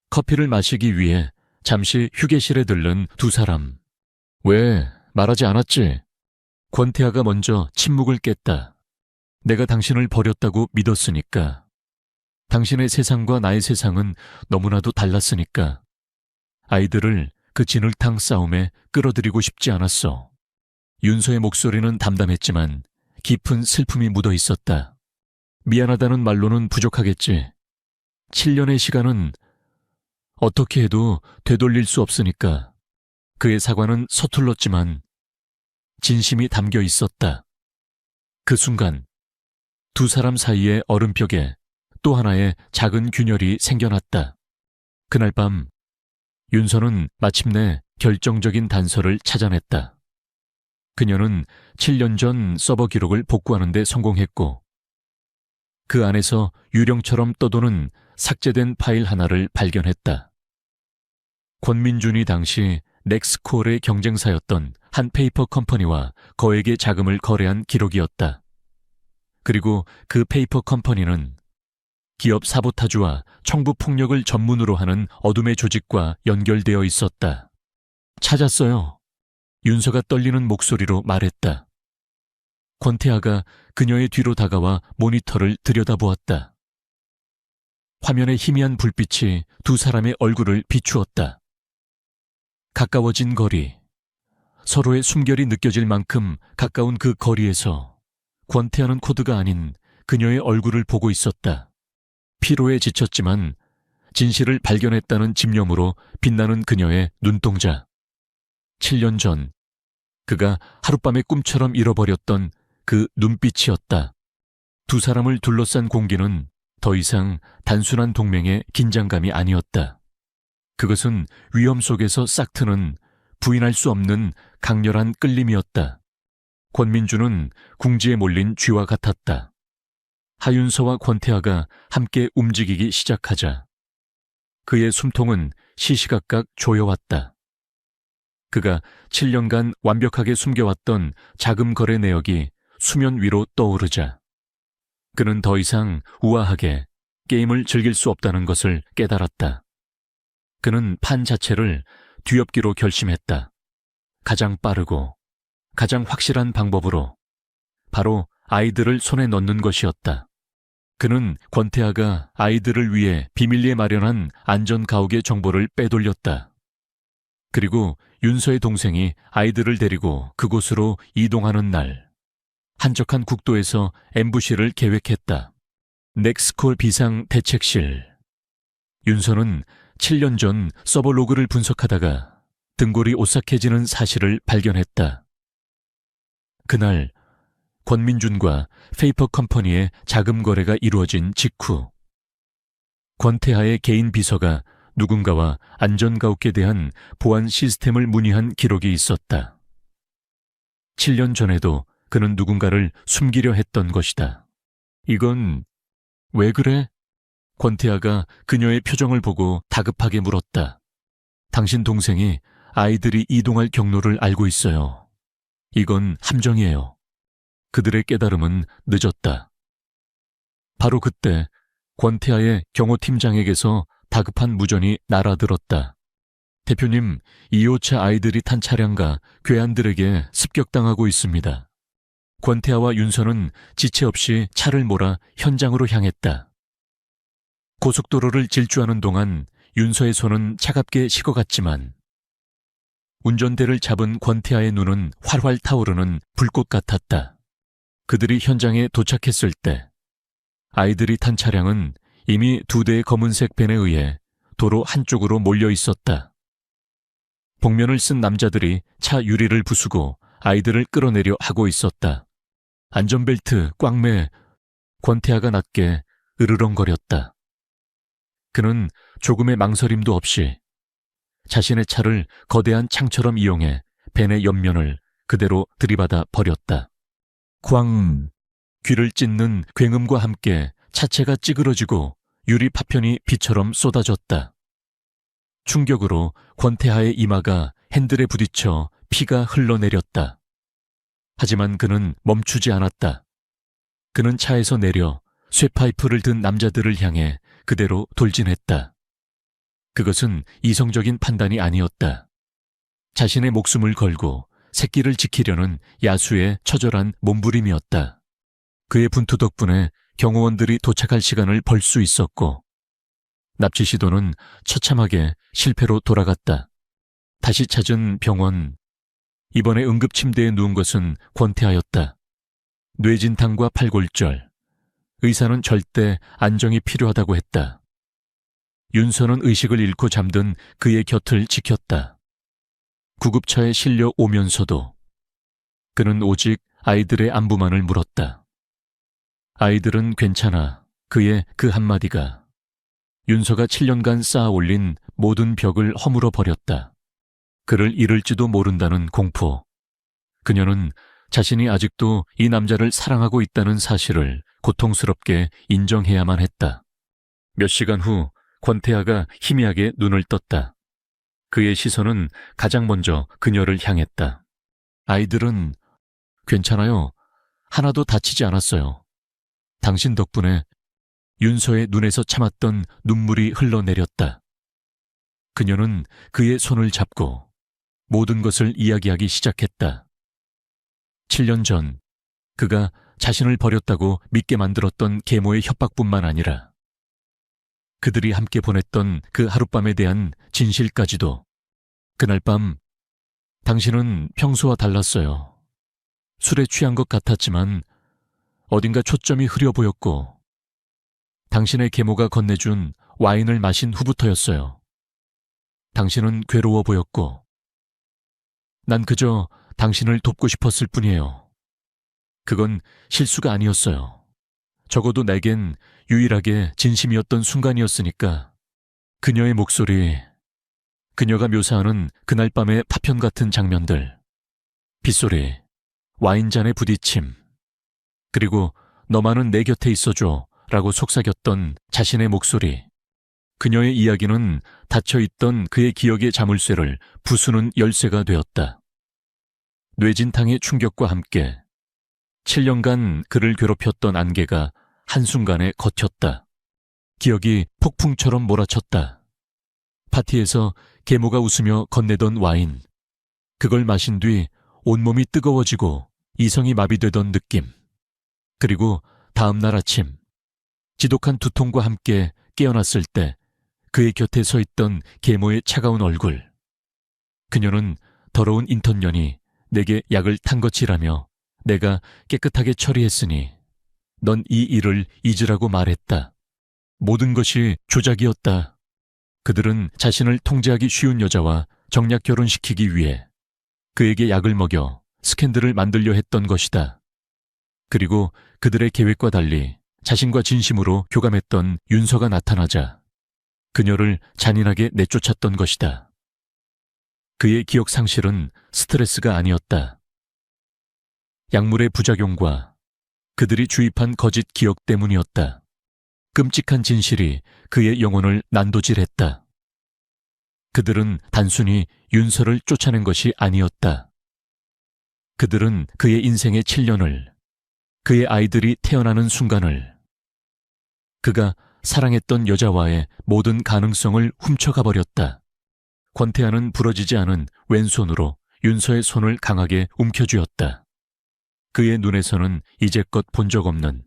커피를 마시기 위해 잠시 휴게실에 들른 두 사람. 왜 말하지 않았지? 권태하가 먼저 침묵을 깼다. 내가 당신을 버렸다고 믿었으니까. 당신의 세상과 나의 세상은 너무나도 달랐으니까. 아이들을 그 진흙탕 싸움에 끌어들이고 싶지 않았어. 윤서의 목소리는 담담했지만 깊은 슬픔이 묻어 있었다. 미안하다는 말로는 부족하겠지. 7년의 시간은 어떻게 해도 되돌릴 수 없으니까. 그의 사과는 서툴렀지만 진심이 담겨 있었다. 그 순간 두 사람 사이의 얼음벽에 또 하나의 작은 균열이 생겨났다. 그날 밤 윤서는 마침내 결정적인 단서를 찾아냈다. 그녀는 7년 전 서버 기록을 복구하는 데 성공했고 그 안에서 유령처럼 떠도는 삭제된 파일 하나를 발견했다. 권민준이 당시 넥스콜의 경쟁사였던 한 페이퍼 컴퍼니와 거액의 자금을 거래한 기록이었다. 그리고 그 페이퍼 컴퍼니는 기업 사보타주와 청부 폭력을 전문으로 하는 어둠의 조직과 연결되어 있었다. 찾았어요. 윤서가 떨리는 목소리로 말했다. 권태아가 그녀의 뒤로 다가와 모니터를 들여다보았다. 화면의 희미한 불빛이 두 사람의 얼굴을 비추었다. 가까워진 거리, 서로의 숨결이 느껴질 만큼 가까운 그 거리에서 권태아는 코드가 아닌 그녀의 얼굴을 보고 있었다. 피로에 지쳤지만 진실을 발견했다는 집념으로 빛나는 그녀의 눈동자. 7년 전 그가 하룻밤의 꿈처럼 잃어버렸던 그 눈빛이었다. 두 사람을 둘러싼 공기는 더 이상 단순한 동맹의 긴장감이 아니었다. 그것은 위험 속에서 싹트는 부인할 수 없는 강렬한 끌림이었다. 권민주는 궁지에 몰린 쥐와 같았다. 하윤서와 권태아가 함께 움직이기 시작하자 그의 숨통은 시시각각 조여왔다. 그가 7년간 완벽하게 숨겨왔던 자금 거래 내역이 수면 위로 떠오르자 그는 더 이상 우아하게 게임을 즐길 수 없다는 것을 깨달았다. 그는 판 자체를 뒤엎기로 결심했다. 가장 빠르고 가장 확실한 방법으로 바로 아이들을 손에 넣는 것이었다. 그는 권태아가 아이들을 위해 비밀리에 마련한 안전가옥의 정보를 빼돌렸다. 그리고 윤서의 동생이 아이들을 데리고 그곳으로 이동하는 날 한적한 국도에서 엠부시를 계획했다. 넥스콜 비상 대책실. 윤서는 7년 전 서버 로그를 분석하다가 등골이 오싹해지는 사실을 발견했다. 그날 권민준과 페이퍼 컴퍼니의 자금 거래가 이루어진 직후 권태하의 개인 비서가 누군가와 안전가옥에 대한 보안 시스템을 문의한 기록이 있었다. 7년 전에도 그는 누군가를 숨기려 했던 것이다. 이건 왜 그래? 권태아가 그녀의 표정을 보고 다급하게 물었다. 당신 동생이 아이들이 이동할 경로를 알고 있어요. 이건 함정이에요. 그들의 깨달음은 늦었다. 바로 그때 권태아의 경호팀장에게서 다급한 무전이 날아들었다. 대표님, 2호차 아이들이 탄 차량과 괴한들에게 습격당하고 있습니다. 권태아와 윤서는 지체 없이 차를 몰아 현장으로 향했다. 고속도로를 질주하는 동안 윤서의 손은 차갑게 식어갔지만 운전대를 잡은 권태아의 눈은 활활 타오르는 불꽃 같았다. 그들이 현장에 도착했을 때 아이들이 탄 차량은 이미 2대의 검은색 벤에 의해 도로 한쪽으로 몰려 있었다. 복면을 쓴 남자들이 차 유리를 부수고 아이들을 끌어내려 하고 있었다. 안전벨트 꽉 매. 권태아가 낮게 으르렁거렸다. 그는 조금의 망설임도 없이 자신의 차를 거대한 창처럼 이용해 벤의 옆면을 그대로 들이받아 버렸다. 쾅! 귀를 찢는 굉음과 함께 차체가 찌그러지고 유리 파편이 비처럼 쏟아졌다. 충격으로 권태하의 이마가 핸들에 부딪혀 피가 흘러내렸다. 하지만 그는 멈추지 않았다. 그는 차에서 내려 쇠파이프를 든 남자들을 향해 그대로 돌진했다. 그것은 이성적인 판단이 아니었다. 자신의 목숨을 걸고 새끼를 지키려는 야수의 처절한 몸부림이었다. 그의 분투 덕분에 경호원들이 도착할 시간을 벌 수 있었고 납치 시도는 처참하게 실패로 돌아갔다. 다시 찾은 병원. 이번에 응급침대에 누운 것은 권태하였다. 뇌진탕과 팔골절. 의사는 절대 안정이 필요하다고 했다. 윤서는 의식을 잃고 잠든 그의 곁을 지켰다. 구급차에 실려 오면서도 그는 오직 아이들의 안부만을 물었다. 아이들은 괜찮아. 그의 그 한마디가 윤서가 7년간 쌓아 올린 모든 벽을 허물어 버렸다. 그를 잃을지도 모른다는 공포. 그녀는 자신이 아직도 이 남자를 사랑하고 있다는 사실을 고통스럽게 인정해야만 했다. 몇 시간 후 권태아가 희미하게 눈을 떴다. 그의 시선은 가장 먼저 그녀를 향했다. 아이들은 괜찮아요. 하나도 다치지 않았어요. 당신 덕분에. 윤서의 눈에서 참았던 눈물이 흘러내렸다. 그녀는 그의 손을 잡고 모든 것을 이야기하기 시작했다. 7년 전 그가 자신을 버렸다고 믿게 만들었던 계모의 협박뿐만 아니라 그들이 함께 보냈던 그 하룻밤에 대한 진실까지도. 그날 밤 당신은 평소와 달랐어요. 술에 취한 것 같았지만 어딘가 초점이 흐려 보였고 당신의 계모가 건네준 와인을 마신 후부터였어요. 당신은 괴로워 보였고 난 그저 당신을 돕고 싶었을 뿐이에요. 그건 실수가 아니었어요. 적어도 내겐 유일하게 진심이었던 순간이었으니까. 그녀의 목소리, 그녀가 묘사하는 그날 밤의 파편 같은 장면들, 빗소리, 와인잔의 부딪힘, 그리고 너만은 내 곁에 있어줘 라고 속삭였던 자신의 목소리. 그녀의 이야기는 닫혀있던 그의 기억의 자물쇠를 부수는 열쇠가 되었다. 뇌진탕의 충격과 함께 7년간 그를 괴롭혔던 안개가 한순간에 걷혔다. 기억이 폭풍처럼 몰아쳤다. 파티에서 계모가 웃으며 건네던 와인. 그걸 마신 뒤 온몸이 뜨거워지고 이성이 마비되던 느낌. 그리고 다음 날 아침 지독한 두통과 함께 깨어났을 때 그의 곁에 서 있던 계모의 차가운 얼굴. 그녀는 더러운 인턴년이 내게 약을 탄 것이라며 내가 깨끗하게 처리했으니 넌 이 일을 잊으라고 말했다. 모든 것이 조작이었다. 그들은 자신을 통제하기 쉬운 여자와 정략 결혼시키기 위해 그에게 약을 먹여 스캔들을 만들려 했던 것이다. 그리고 그들의 계획과 달리 자신과 진심으로 교감했던 윤서가 나타나자 그녀를 잔인하게 내쫓았던 것이다. 그의 기억 상실은 스트레스가 아니었다. 약물의 부작용과 그들이 주입한 거짓 기억 때문이었다. 끔찍한 진실이 그의 영혼을 난도질했다. 그들은 단순히 윤서를 쫓아낸 것이 아니었다. 그들은 그의 인생의 7년을, 그의 아이들이 태어나는 순간을, 그가 사랑했던 여자와의 모든 가능성을 훔쳐가 버렸다. 권태아는 부러지지 않은 왼손으로 윤서의 손을 강하게 움켜쥐었다. 그의 눈에서는 이제껏 본 적 없는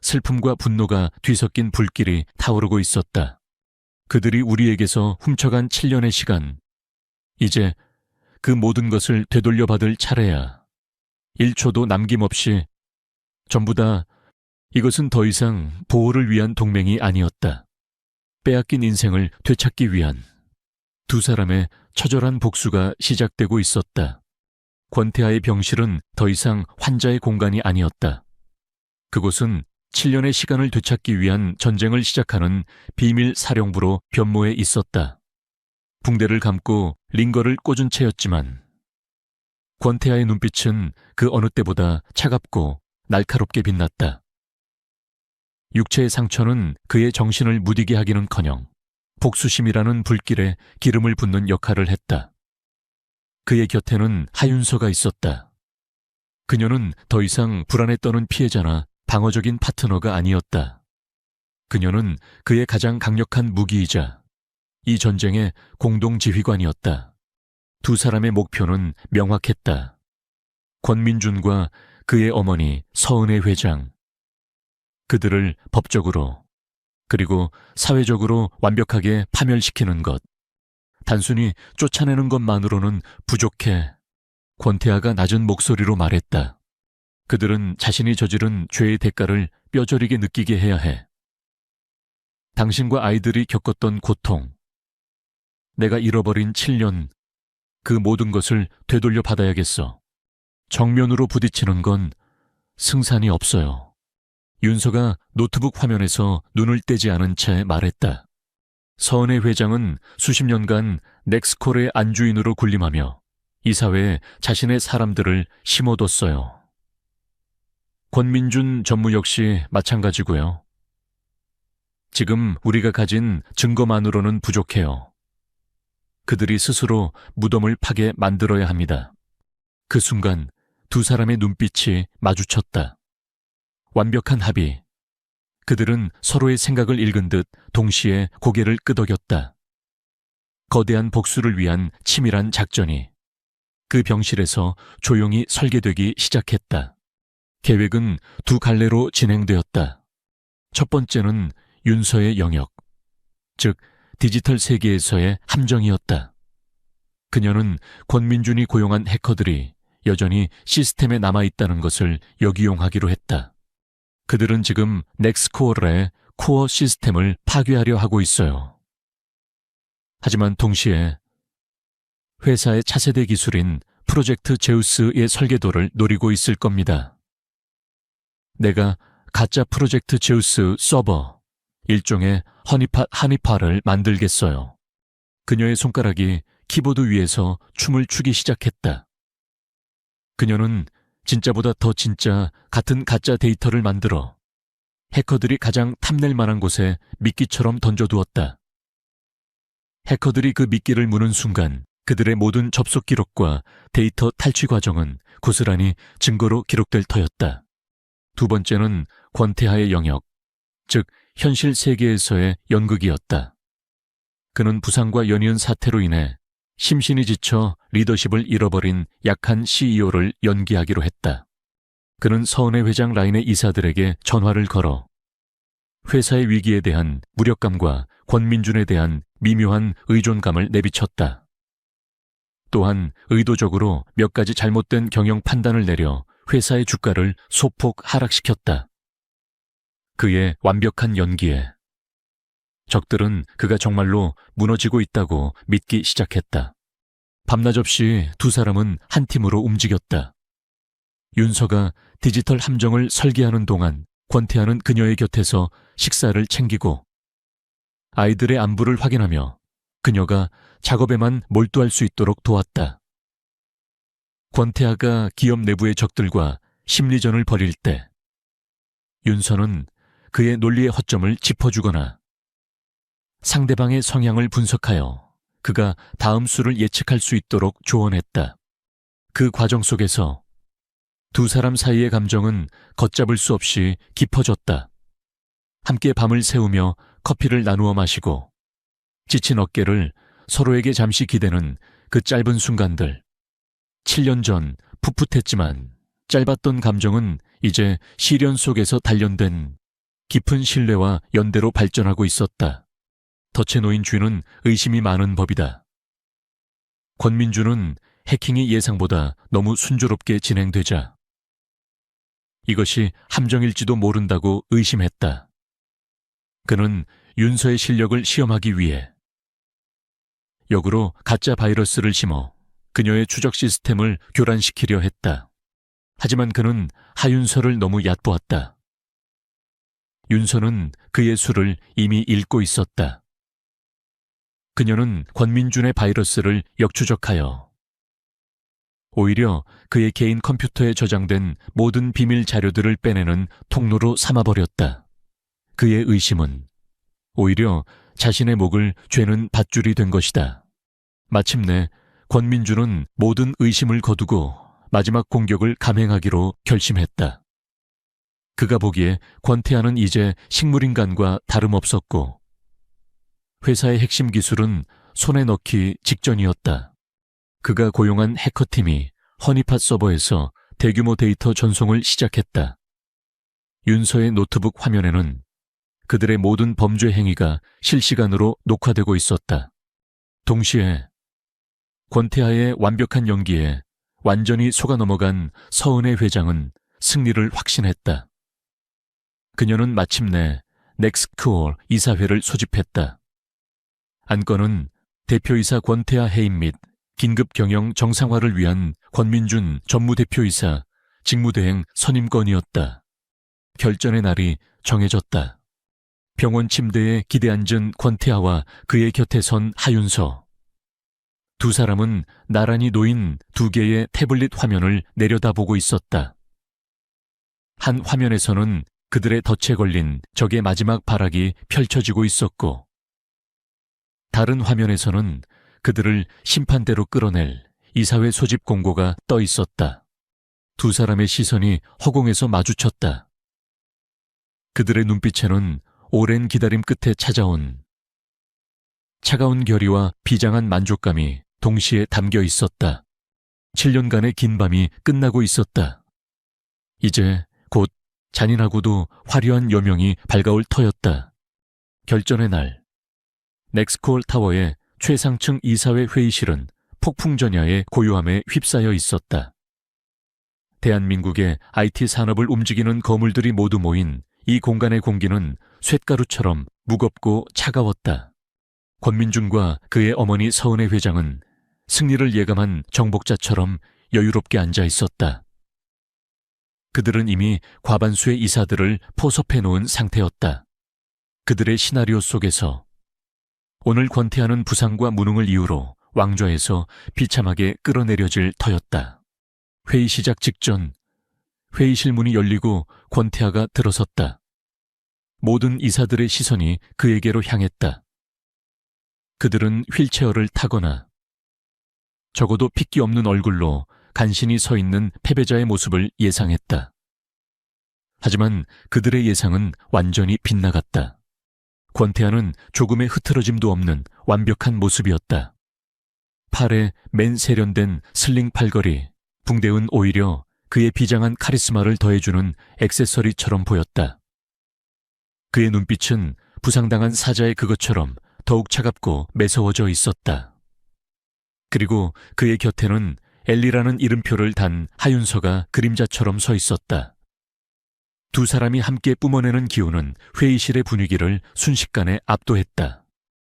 슬픔과 분노가 뒤섞인 불길이 타오르고 있었다. 그들이 우리에게서 훔쳐간 7년의 시간, 이제 그 모든 것을 되돌려받을 차례야. 1초도 남김없이. 전부 다. 이것은 더 이상 보호를 위한 동맹이 아니었다. 빼앗긴 인생을 되찾기 위한 두 사람의 처절한 복수가 시작되고 있었다. 권태아의 병실은 더 이상 환자의 공간이 아니었다. 그곳은 7년의 시간을 되찾기 위한 전쟁을 시작하는 비밀 사령부로 변모해 있었다. 붕대를 감고 링거를 꽂은 채였지만 권태아의 눈빛은 그 어느 때보다 차갑고 날카롭게 빛났다. 육체의 상처는 그의 정신을 무디게 하기는커녕 복수심이라는 불길에 기름을 붓는 역할을 했다. 그의 곁에는 하윤서가 있었다. 그녀는 더 이상 불안에 떠는 피해자나 방어적인 파트너가 아니었다. 그녀는 그의 가장 강력한 무기이자 이 전쟁의 공동지휘관이었다. 두 사람의 목표는 명확했다. 권민준과 그의 어머니 서은혜 회장. 그들을 법적으로 그리고 사회적으로 완벽하게 파멸시키는 것. 단순히 쫓아내는 것만으로는 부족해. 권태아가 낮은 목소리로 말했다. 그들은 자신이 저지른 죄의 대가를 뼈저리게 느끼게 해야 해. 당신과 아이들이 겪었던 고통, 내가 잃어버린 7년, 그 모든 것을 되돌려 받아야겠어. 정면으로 부딪히는 건 승산이 없어요. 윤서가 노트북 화면에서 눈을 떼지 않은 채 말했다. 서은혜 회장은 수십 년간 넥스콜의 안주인으로 군림하며 이사회에 자신의 사람들을 심어뒀어요. 권민준 전무 역시 마찬가지고요. 지금 우리가 가진 증거만으로는 부족해요. 그들이 스스로 무덤을 파게 만들어야 합니다. 그 순간 두 사람의 눈빛이 마주쳤다. 완벽한 합의. 그들은 서로의 생각을 읽은 듯 동시에 고개를 끄덕였다. 거대한 복수를 위한 치밀한 작전이 그 병실에서 조용히 설계되기 시작했다. 계획은 두 갈래로 진행되었다. 첫 번째는 윤서의 영역, 즉 디지털 세계에서의 함정이었다. 그녀는 권민준이 고용한 해커들이 여전히 시스템에 남아있다는 것을 역이용하기로 했다. 그들은 지금 넥스코어의 코어 시스템을 파괴하려 하고 있어요. 하지만 동시에 회사의 차세대 기술인 프로젝트 제우스의 설계도를 노리고 있을 겁니다. 내가 가짜 프로젝트 제우스 서버, 일종의 허니팟 하니파를 만들겠어요. 그녀의 손가락이 키보드 위에서 춤을 추기 시작했다. 그녀는 진짜보다 더 진짜 같은 가짜 데이터를 만들어 해커들이 가장 탐낼 만한 곳에 미끼처럼 던져두었다. 해커들이 그 미끼를 무는 순간 그들의 모든 접속 기록과 데이터 탈취 과정은 고스란히 증거로 기록될 터였다. 두 번째는 권태하의 영역, 즉 현실 세계에서의 연극이었다. 그는 부상과 연이은 사태로 인해 심신이 지쳐 리더십을 잃어버린 약한 CEO를 연기하기로 했다. 그는 서은의 회장 라인의 이사들에게 전화를 걸어 회사의 위기에 대한 무력감과 권민준에 대한 미묘한 의존감을 내비쳤다. 또한 의도적으로 몇 가지 잘못된 경영 판단을 내려 회사의 주가를 소폭 하락시켰다. 그의 완벽한 연기에 적들은 그가 정말로 무너지고 있다고 믿기 시작했다. 밤낮 없이 두 사람은 한 팀으로 움직였다. 윤서가 디지털 함정을 설계하는 동안 권태하는 그녀의 곁에서 식사를 챙기고 아이들의 안부를 확인하며 그녀가 작업에만 몰두할 수 있도록 도왔다. 권태하가 기업 내부의 적들과 심리전을 벌일 때 윤서는 그의 논리의 허점을 짚어주거나 상대방의 성향을 분석하여 그가 다음 수를 예측할 수 있도록 조언했다. 그 과정 속에서 두 사람 사이의 감정은 걷잡을 수 없이 깊어졌다. 함께 밤을 새우며 커피를 나누어 마시고 지친 어깨를 서로에게 잠시 기대는 그 짧은 순간들. 7년 전 풋풋했지만 짧았던 감정은 이제 시련 속에서 단련된 깊은 신뢰와 연대로 발전하고 있었다. 덫에 놓인 쥐는 의심이 많은 법이다. 권민준은 해킹이 예상보다 너무 순조롭게 진행되자 이것이 함정일지도 모른다고 의심했다. 그는 윤서의 실력을 시험하기 위해 역으로 가짜 바이러스를 심어 그녀의 추적 시스템을 교란시키려 했다. 하지만 그는 하윤서를 너무 얕보았다. 윤서는 그의 수를 이미 읽고 있었다. 그녀는 권민준의 바이러스를 역추적하여 오히려 그의 개인 컴퓨터에 저장된 모든 비밀 자료들을 빼내는 통로로 삼아버렸다. 그의 의심은 오히려 자신의 목을 죄는 밧줄이 된 것이다. 마침내 권민준은 모든 의심을 거두고 마지막 공격을 감행하기로 결심했다. 그가 보기에 권태하는 이제 식물인간과 다름없었고 회사의 핵심 기술은 손에 넣기 직전이었다. 그가 고용한 해커팀이 허니팟 서버에서 대규모 데이터 전송을 시작했다. 윤서의 노트북 화면에는 그들의 모든 범죄 행위가 실시간으로 녹화되고 있었다. 동시에 권태하의 완벽한 연기에 완전히 속아 넘어간 서은의 회장은 승리를 확신했다. 그녀는 마침내 넥스코어 이사회를 소집했다. 안건은 대표이사 권태하 해임 및 긴급 경영 정상화를 위한 권민준 전무대표이사 직무대행 선임건이었다. 결전의 날이 정해졌다. 병원 침대에 기대 앉은 권태하와 그의 곁에 선 하윤서. 두 사람은 나란히 놓인 두 개의 태블릿 화면을 내려다보고 있었다. 한 화면에서는 그들의 덫에 걸린 적의 마지막 발악이 펼쳐지고 있었고, 다른 화면에서는 그들을 심판대로 끌어낼 이사회 소집 공고가 떠 있었다. 두 사람의 시선이 허공에서 마주쳤다. 그들의 눈빛에는 오랜 기다림 끝에 찾아온 차가운 결의와 비장한 만족감이 동시에 담겨 있었다. 7년간의 긴 밤이 끝나고 있었다. 이제 곧 잔인하고도 화려한 여명이 밝아올 터였다. 결전의 날, 넥스콜 타워의 최상층 이사회 회의실은 폭풍 전야의 고요함에 휩싸여 있었다. 대한민국의 IT 산업을 움직이는 거물들이 모두 모인 이 공간의 공기는 쇳가루처럼 무겁고 차가웠다. 권민준과 그의 어머니 서은혜 회장은 승리를 예감한 정복자처럼 여유롭게 앉아 있었다. 그들은 이미 과반수의 이사들을 포섭해 놓은 상태였다. 그들의 시나리오 속에서 오늘 권태하는 부상과 무능을 이유로 왕좌에서 비참하게 끌어내려질 터였다. 회의 시작 직전 회의실 문이 열리고 권태하가 들어섰다. 모든 이사들의 시선이 그에게로 향했다. 그들은 휠체어를 타거나 적어도 핏기 없는 얼굴로 간신히 서 있는 패배자의 모습을 예상했다. 하지만 그들의 예상은 완전히 빗나갔다. 권태하는 조금의 흐트러짐도 없는 완벽한 모습이었다. 팔에 맨 세련된 슬링 팔걸이, 붕대은 오히려 그의 비장한 카리스마를 더해주는 액세서리처럼 보였다. 그의 눈빛은 부상당한 사자의 그것처럼 더욱 차갑고 매서워져 있었다. 그리고 그의 곁에는 엘리라는 이름표를 단 하윤서가 그림자처럼 서 있었다. 두 사람이 함께 뿜어내는 기운은 회의실의 분위기를 순식간에 압도했다.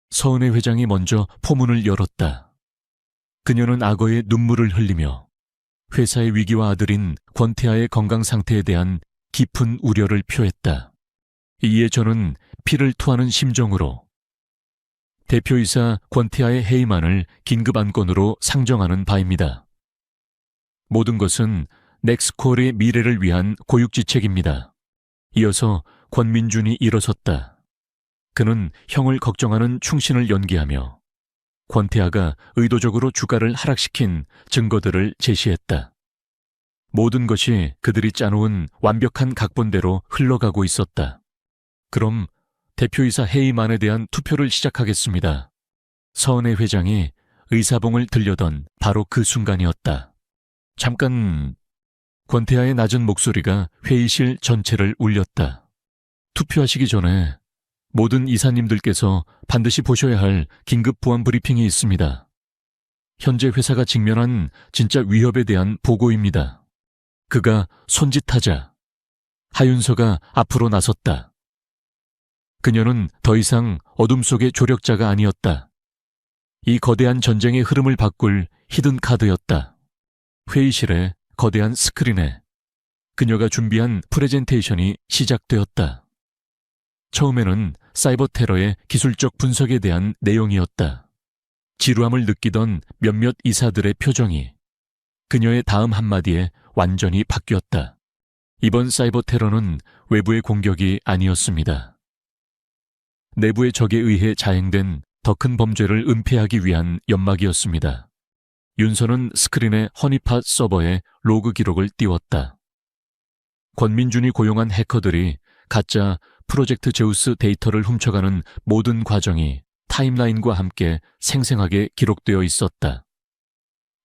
서은혜 회장이 먼저 포문을 열었다. 그녀는 악어의 눈물을 흘리며 회사의 위기와 아들인 권태하의 건강 상태에 대한 깊은 우려를 표했다. 이에 저는 피를 토하는 심정으로 대표이사 권태하의 해임안을 긴급 안건으로 상정하는 바입니다. 모든 것은 넥스콜의 미래를 위한 고육지책입니다. 이어서 권민준이 일어섰다. 그는 형을 걱정하는 충신을 연기하며 권태하가 의도적으로 주가를 하락시킨 증거들을 제시했다. 모든 것이 그들이 짜놓은 완벽한 각본대로 흘러가고 있었다. 그럼 대표이사 해임안에 대한 투표를 시작하겠습니다. 서은혜 회장이 의사봉을 들려던 바로 그 순간이었다. 잠깐, 권태하의 낮은 목소리가 회의실 전체를 울렸다. 투표하시기 전에 모든 이사님들께서 반드시 보셔야 할 긴급 보안 브리핑이 있습니다. 현재 회사가 직면한 진짜 위협에 대한 보고입니다. 그가 손짓하자 하윤서가 앞으로 나섰다. 그녀는 더 이상 어둠 속의 조력자가 아니었다. 이 거대한 전쟁의 흐름을 바꿀 히든 카드였다. 회의실의 거대한 스크린에 그녀가 준비한 프레젠테이션이 시작되었다. 처음에는 사이버 테러의 기술적 분석에 대한 내용이었다. 지루함을 느끼던 몇몇 이사들의 표정이 그녀의 다음 한마디에 완전히 바뀌었다. 이번 사이버 테러는 외부의 공격이 아니었습니다. 내부의 적에 의해 자행된 더 큰 범죄를 은폐하기 위한 연막이었습니다. 윤서는 스크린의 허니팟 서버에 로그 기록을 띄웠다. 권민준이 고용한 해커들이 가짜 프로젝트 제우스 데이터를 훔쳐가는 모든 과정이 타임라인과 함께 생생하게 기록되어 있었다.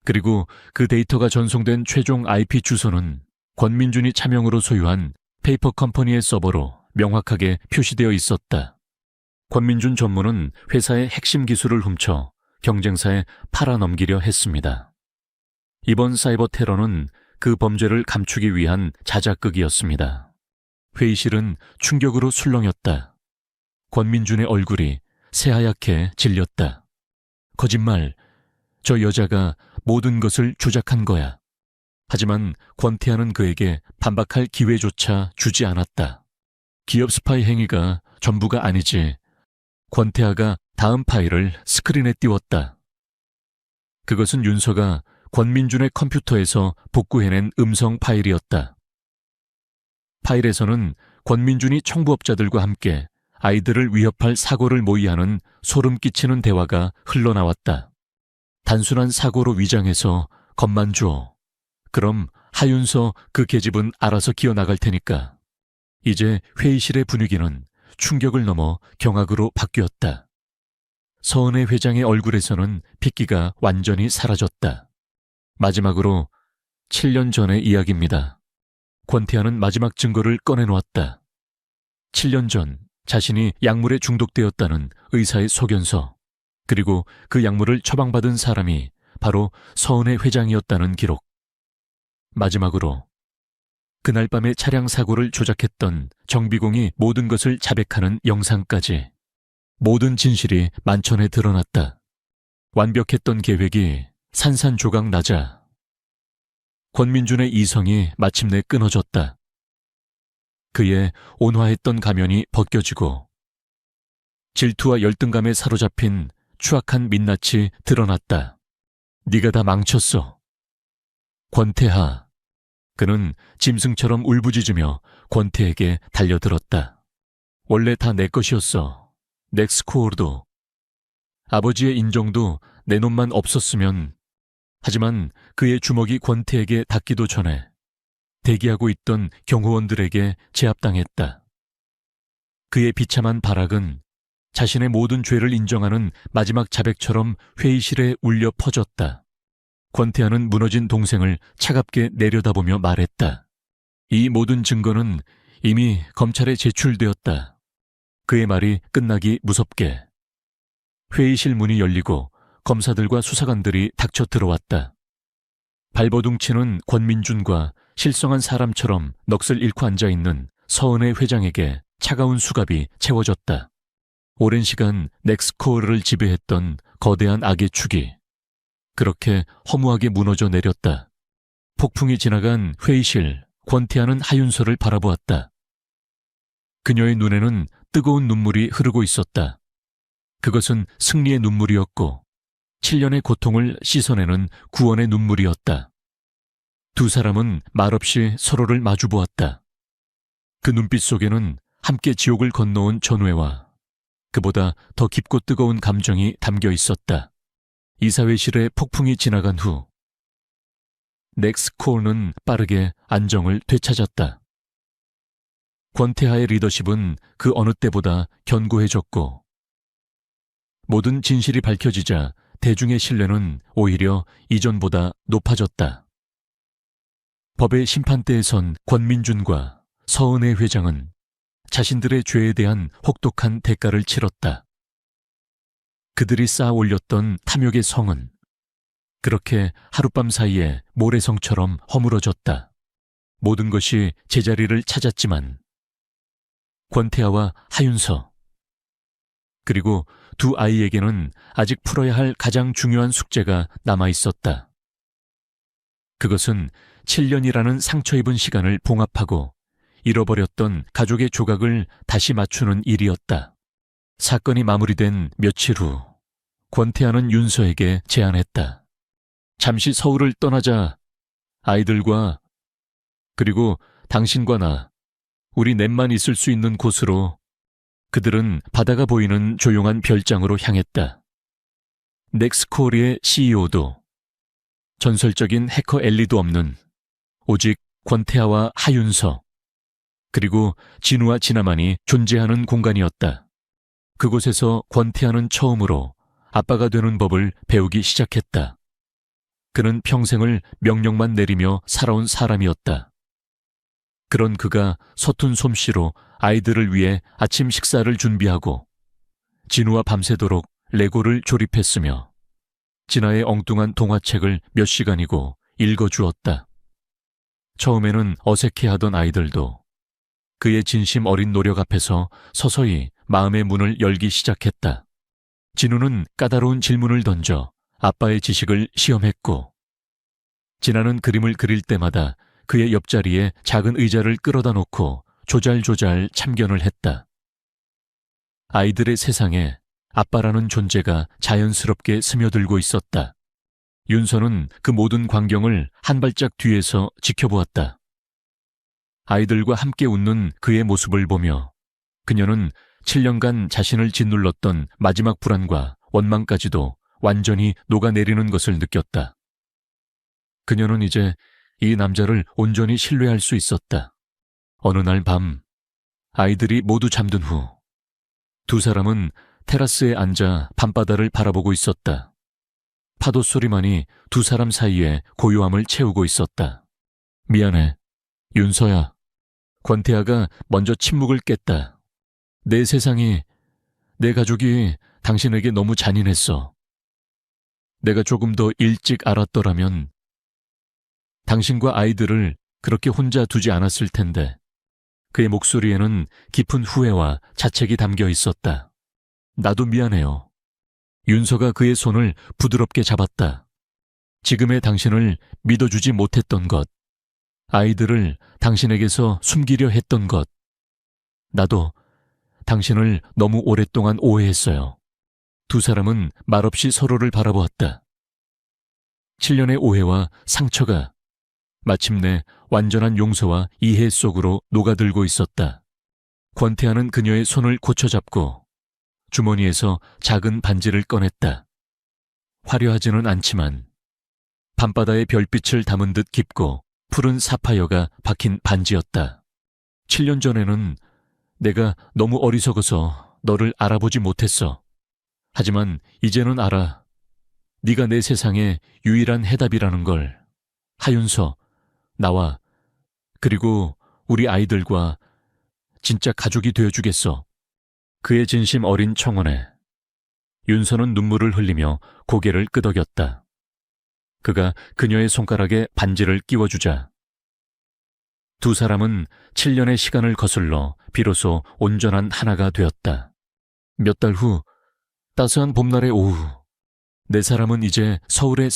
그리고 그 데이터가 전송된 최종 IP 주소는 권민준이 차명으로 소유한 페이퍼 컴퍼니의 서버로 명확하게 표시되어 있었다. 권민준 전무는 회사의 핵심 기술을 훔쳐 경쟁사에 팔아넘기려 했습니다. 이번 사이버 테러는 그 범죄를 감추기 위한 자작극이었습니다. 회의실은 충격으로 술렁였다. 권민준의 얼굴이 새하얗게 질렸다. 거짓말, 저 여자가 모든 것을 조작한 거야. 하지만 권태하는 그에게 반박할 기회조차 주지 않았다. 기업 스파이 행위가 전부가 아니지. 권태하가 다음 파일을 스크린에 띄웠다. 그것은 윤서가 권민준의 컴퓨터에서 복구해낸 음성 파일이었다. 파일에서는 권민준이 청부업자들과 함께 아이들을 위협할 사고를 모의하는 소름 끼치는 대화가 흘러나왔다. 단순한 사고로 위장해서 겁만 줘. 그럼 하윤서 그 계집은 알아서 기어나갈 테니까. 이제 회의실의 분위기는 충격을 넘어 경악으로 바뀌었다. 서은혜 회장의 얼굴에서는 핏기가 완전히 사라졌다. 마지막으로 7년 전의 이야기입니다. 권태하는 마지막 증거를 꺼내놓았다. 7년 전 자신이 약물에 중독되었다는 의사의 소견서, 그리고 그 약물을 처방받은 사람이 바로 서은혜 회장이었다는 기록. 마지막으로 그날 밤의 차량 사고를 조작했던 정비공이 모든 것을 자백하는 영상까지. 모든 진실이 만천에 드러났다. 완벽했던 계획이 산산조각 나자 권민준의 이성이 마침내 끊어졌다. 그의 온화했던 가면이 벗겨지고 질투와 열등감에 사로잡힌 추악한 민낯이 드러났다. 네가 다 망쳤어. 권태하. 그는 짐승처럼 울부짖으며 권태에게 달려들었다. 원래 다 내 것이었어. 넥스코어도. 아버지의 인정도 내 놈만 없었으면. 하지만 그의 주먹이 권태에게 닿기도 전에 대기하고 있던 경호원들에게 제압당했다. 그의 비참한 발악은 자신의 모든 죄를 인정하는 마지막 자백처럼 회의실에 울려 퍼졌다. 권태하는 무너진 동생을 차갑게 내려다보며 말했다. 이 모든 증거는 이미 검찰에 제출되었다. 그의 말이 끝나기 무섭게. 회의실 문이 열리고 검사들과 수사관들이 닥쳐 들어왔다. 발버둥치는 권민준과 실성한 사람처럼 넋을 잃고 앉아있는 서은혜 회장에게 차가운 수갑이 채워졌다. 오랜 시간 넥스코어를 지배했던 거대한 악의 축이 그렇게 허무하게 무너져 내렸다. 폭풍이 지나간 회의실, 권태하는 하윤서를 바라보았다. 그녀의 눈에는 뜨거운 눈물이 흐르고 있었다. 그것은 승리의 눈물이었고 7년의 고통을 씻어내는 구원의 눈물이었다. 두 사람은 말없이 서로를 마주보았다. 그 눈빛 속에는 함께 지옥을 건너온 전회와 그보다 더 깊고 뜨거운 감정이 담겨 있었다. 이사회실의 폭풍이 지나간 후 넥스코어는 빠르게 안정을 되찾았다. 권태하의 리더십은 그 어느 때보다 견고해졌고 모든 진실이 밝혀지자 대중의 신뢰는 오히려 이전보다 높아졌다. 법의 심판대에 선 권민준과 서은혜 회장은 자신들의 죄에 대한 혹독한 대가를 치렀다. 그들이 쌓아 올렸던 탐욕의 성은 그렇게 하룻밤 사이에 모래성처럼 허물어졌다. 모든 것이 제자리를 찾았지만 권태하와 하윤서 그리고 두 아이에게는 아직 풀어야 할 가장 중요한 숙제가 남아 있었다. 그것은 7년이라는 상처 입은 시간을 봉합하고 잃어버렸던 가족의 조각을 다시 맞추는 일이었다. 사건이 마무리된 며칠 후 권태하는 윤서에게 제안했다. 잠시 서울을 떠나자. 아이들과 그리고 당신과 나, 우리 넷만 있을 수 있는 곳으로. 그들은 바다가 보이는 조용한 별장으로 향했다. 넥스코리의 CEO도 전설적인 해커 엘리도 없는 오직 권태하와 하윤서 그리고 진우와 진아만이 존재하는 공간이었다. 그곳에서 권태하는 처음으로 아빠가 되는 법을 배우기 시작했다. 그는 평생을 명령만 내리며 살아온 사람이었다. 그런 그가 서툰 솜씨로 아이들을 위해 아침 식사를 준비하고 진우와 밤새도록 레고를 조립했으며 진아의 엉뚱한 동화책을 몇 시간이고 읽어주었다. 처음에는 어색해하던 아이들도 그의 진심 어린 노력 앞에서 서서히 마음의 문을 열기 시작했다. 진우는 까다로운 질문을 던져 아빠의 지식을 시험했고 진아는 그림을 그릴 때마다 그의 옆자리에 작은 의자를 끌어다 놓고 조잘조잘 참견을 했다. 아이들의 세상에 아빠라는 존재가 자연스럽게 스며들고 있었다. 윤서는 그 모든 광경을 한 발짝 뒤에서 지켜보았다. 아이들과 함께 웃는 그의 모습을 보며 그녀는 7년간 자신을 짓눌렀던 마지막 불안과 원망까지도 완전히 녹아내리는 것을 느꼈다. 그녀는 이제 이 남자를 온전히 신뢰할 수 있었다. 어느 날 밤, 아이들이 모두 잠든 후 두 사람은 테라스에 앉아 밤바다를 바라보고 있었다. 파도 소리만이 두 사람 사이에 고요함을 채우고 있었다. 미안해, 윤서야. 권태아가 먼저 침묵을 깼다. 내 세상이, 내 가족이 당신에게 너무 잔인했어. 내가 조금 더 일찍 알았더라면 당신과 아이들을 그렇게 혼자 두지 않았을 텐데. 그의 목소리에는 깊은 후회와 자책이 담겨 있었다. 나도 미안해요. 윤서가 그의 손을 부드럽게 잡았다. 지금의 당신을 믿어주지 못했던 것, 아이들을 당신에게서 숨기려 했던 것, 나도 당신을 너무 오랫동안 오해했어요. 두 사람은 말없이 서로를 바라보았다. 7년의 오해와 상처가 마침내 완전한 용서와 이해 속으로 녹아들고 있었다. 권태아는 그녀의 손을 고쳐잡고 주머니에서 작은 반지를 꺼냈다. 화려하지는 않지만 밤바다의 별빛을 담은 듯 깊고 푸른 사파이어가 박힌 반지였다. 7년 전에는 내가 너무 어리석어서 너를 알아보지 못했어. 하지만 이제는 알아. 네가 내 세상의 유일한 해답이라는 걸. 하윤서, 나와 그리고 우리 아이들과 진짜 가족이 되어주겠어. 그의 진심 어린 청혼에 윤서는 눈물을 흘리며 고개를 끄덕였다. 그가 그녀의 손가락에 반지를 끼워주자 두 사람은 7년의 시간을 거슬러 비로소 온전한 하나가 되었다. 몇 달 후 따스한 봄날의 오후, 네 사람은 이제 서울의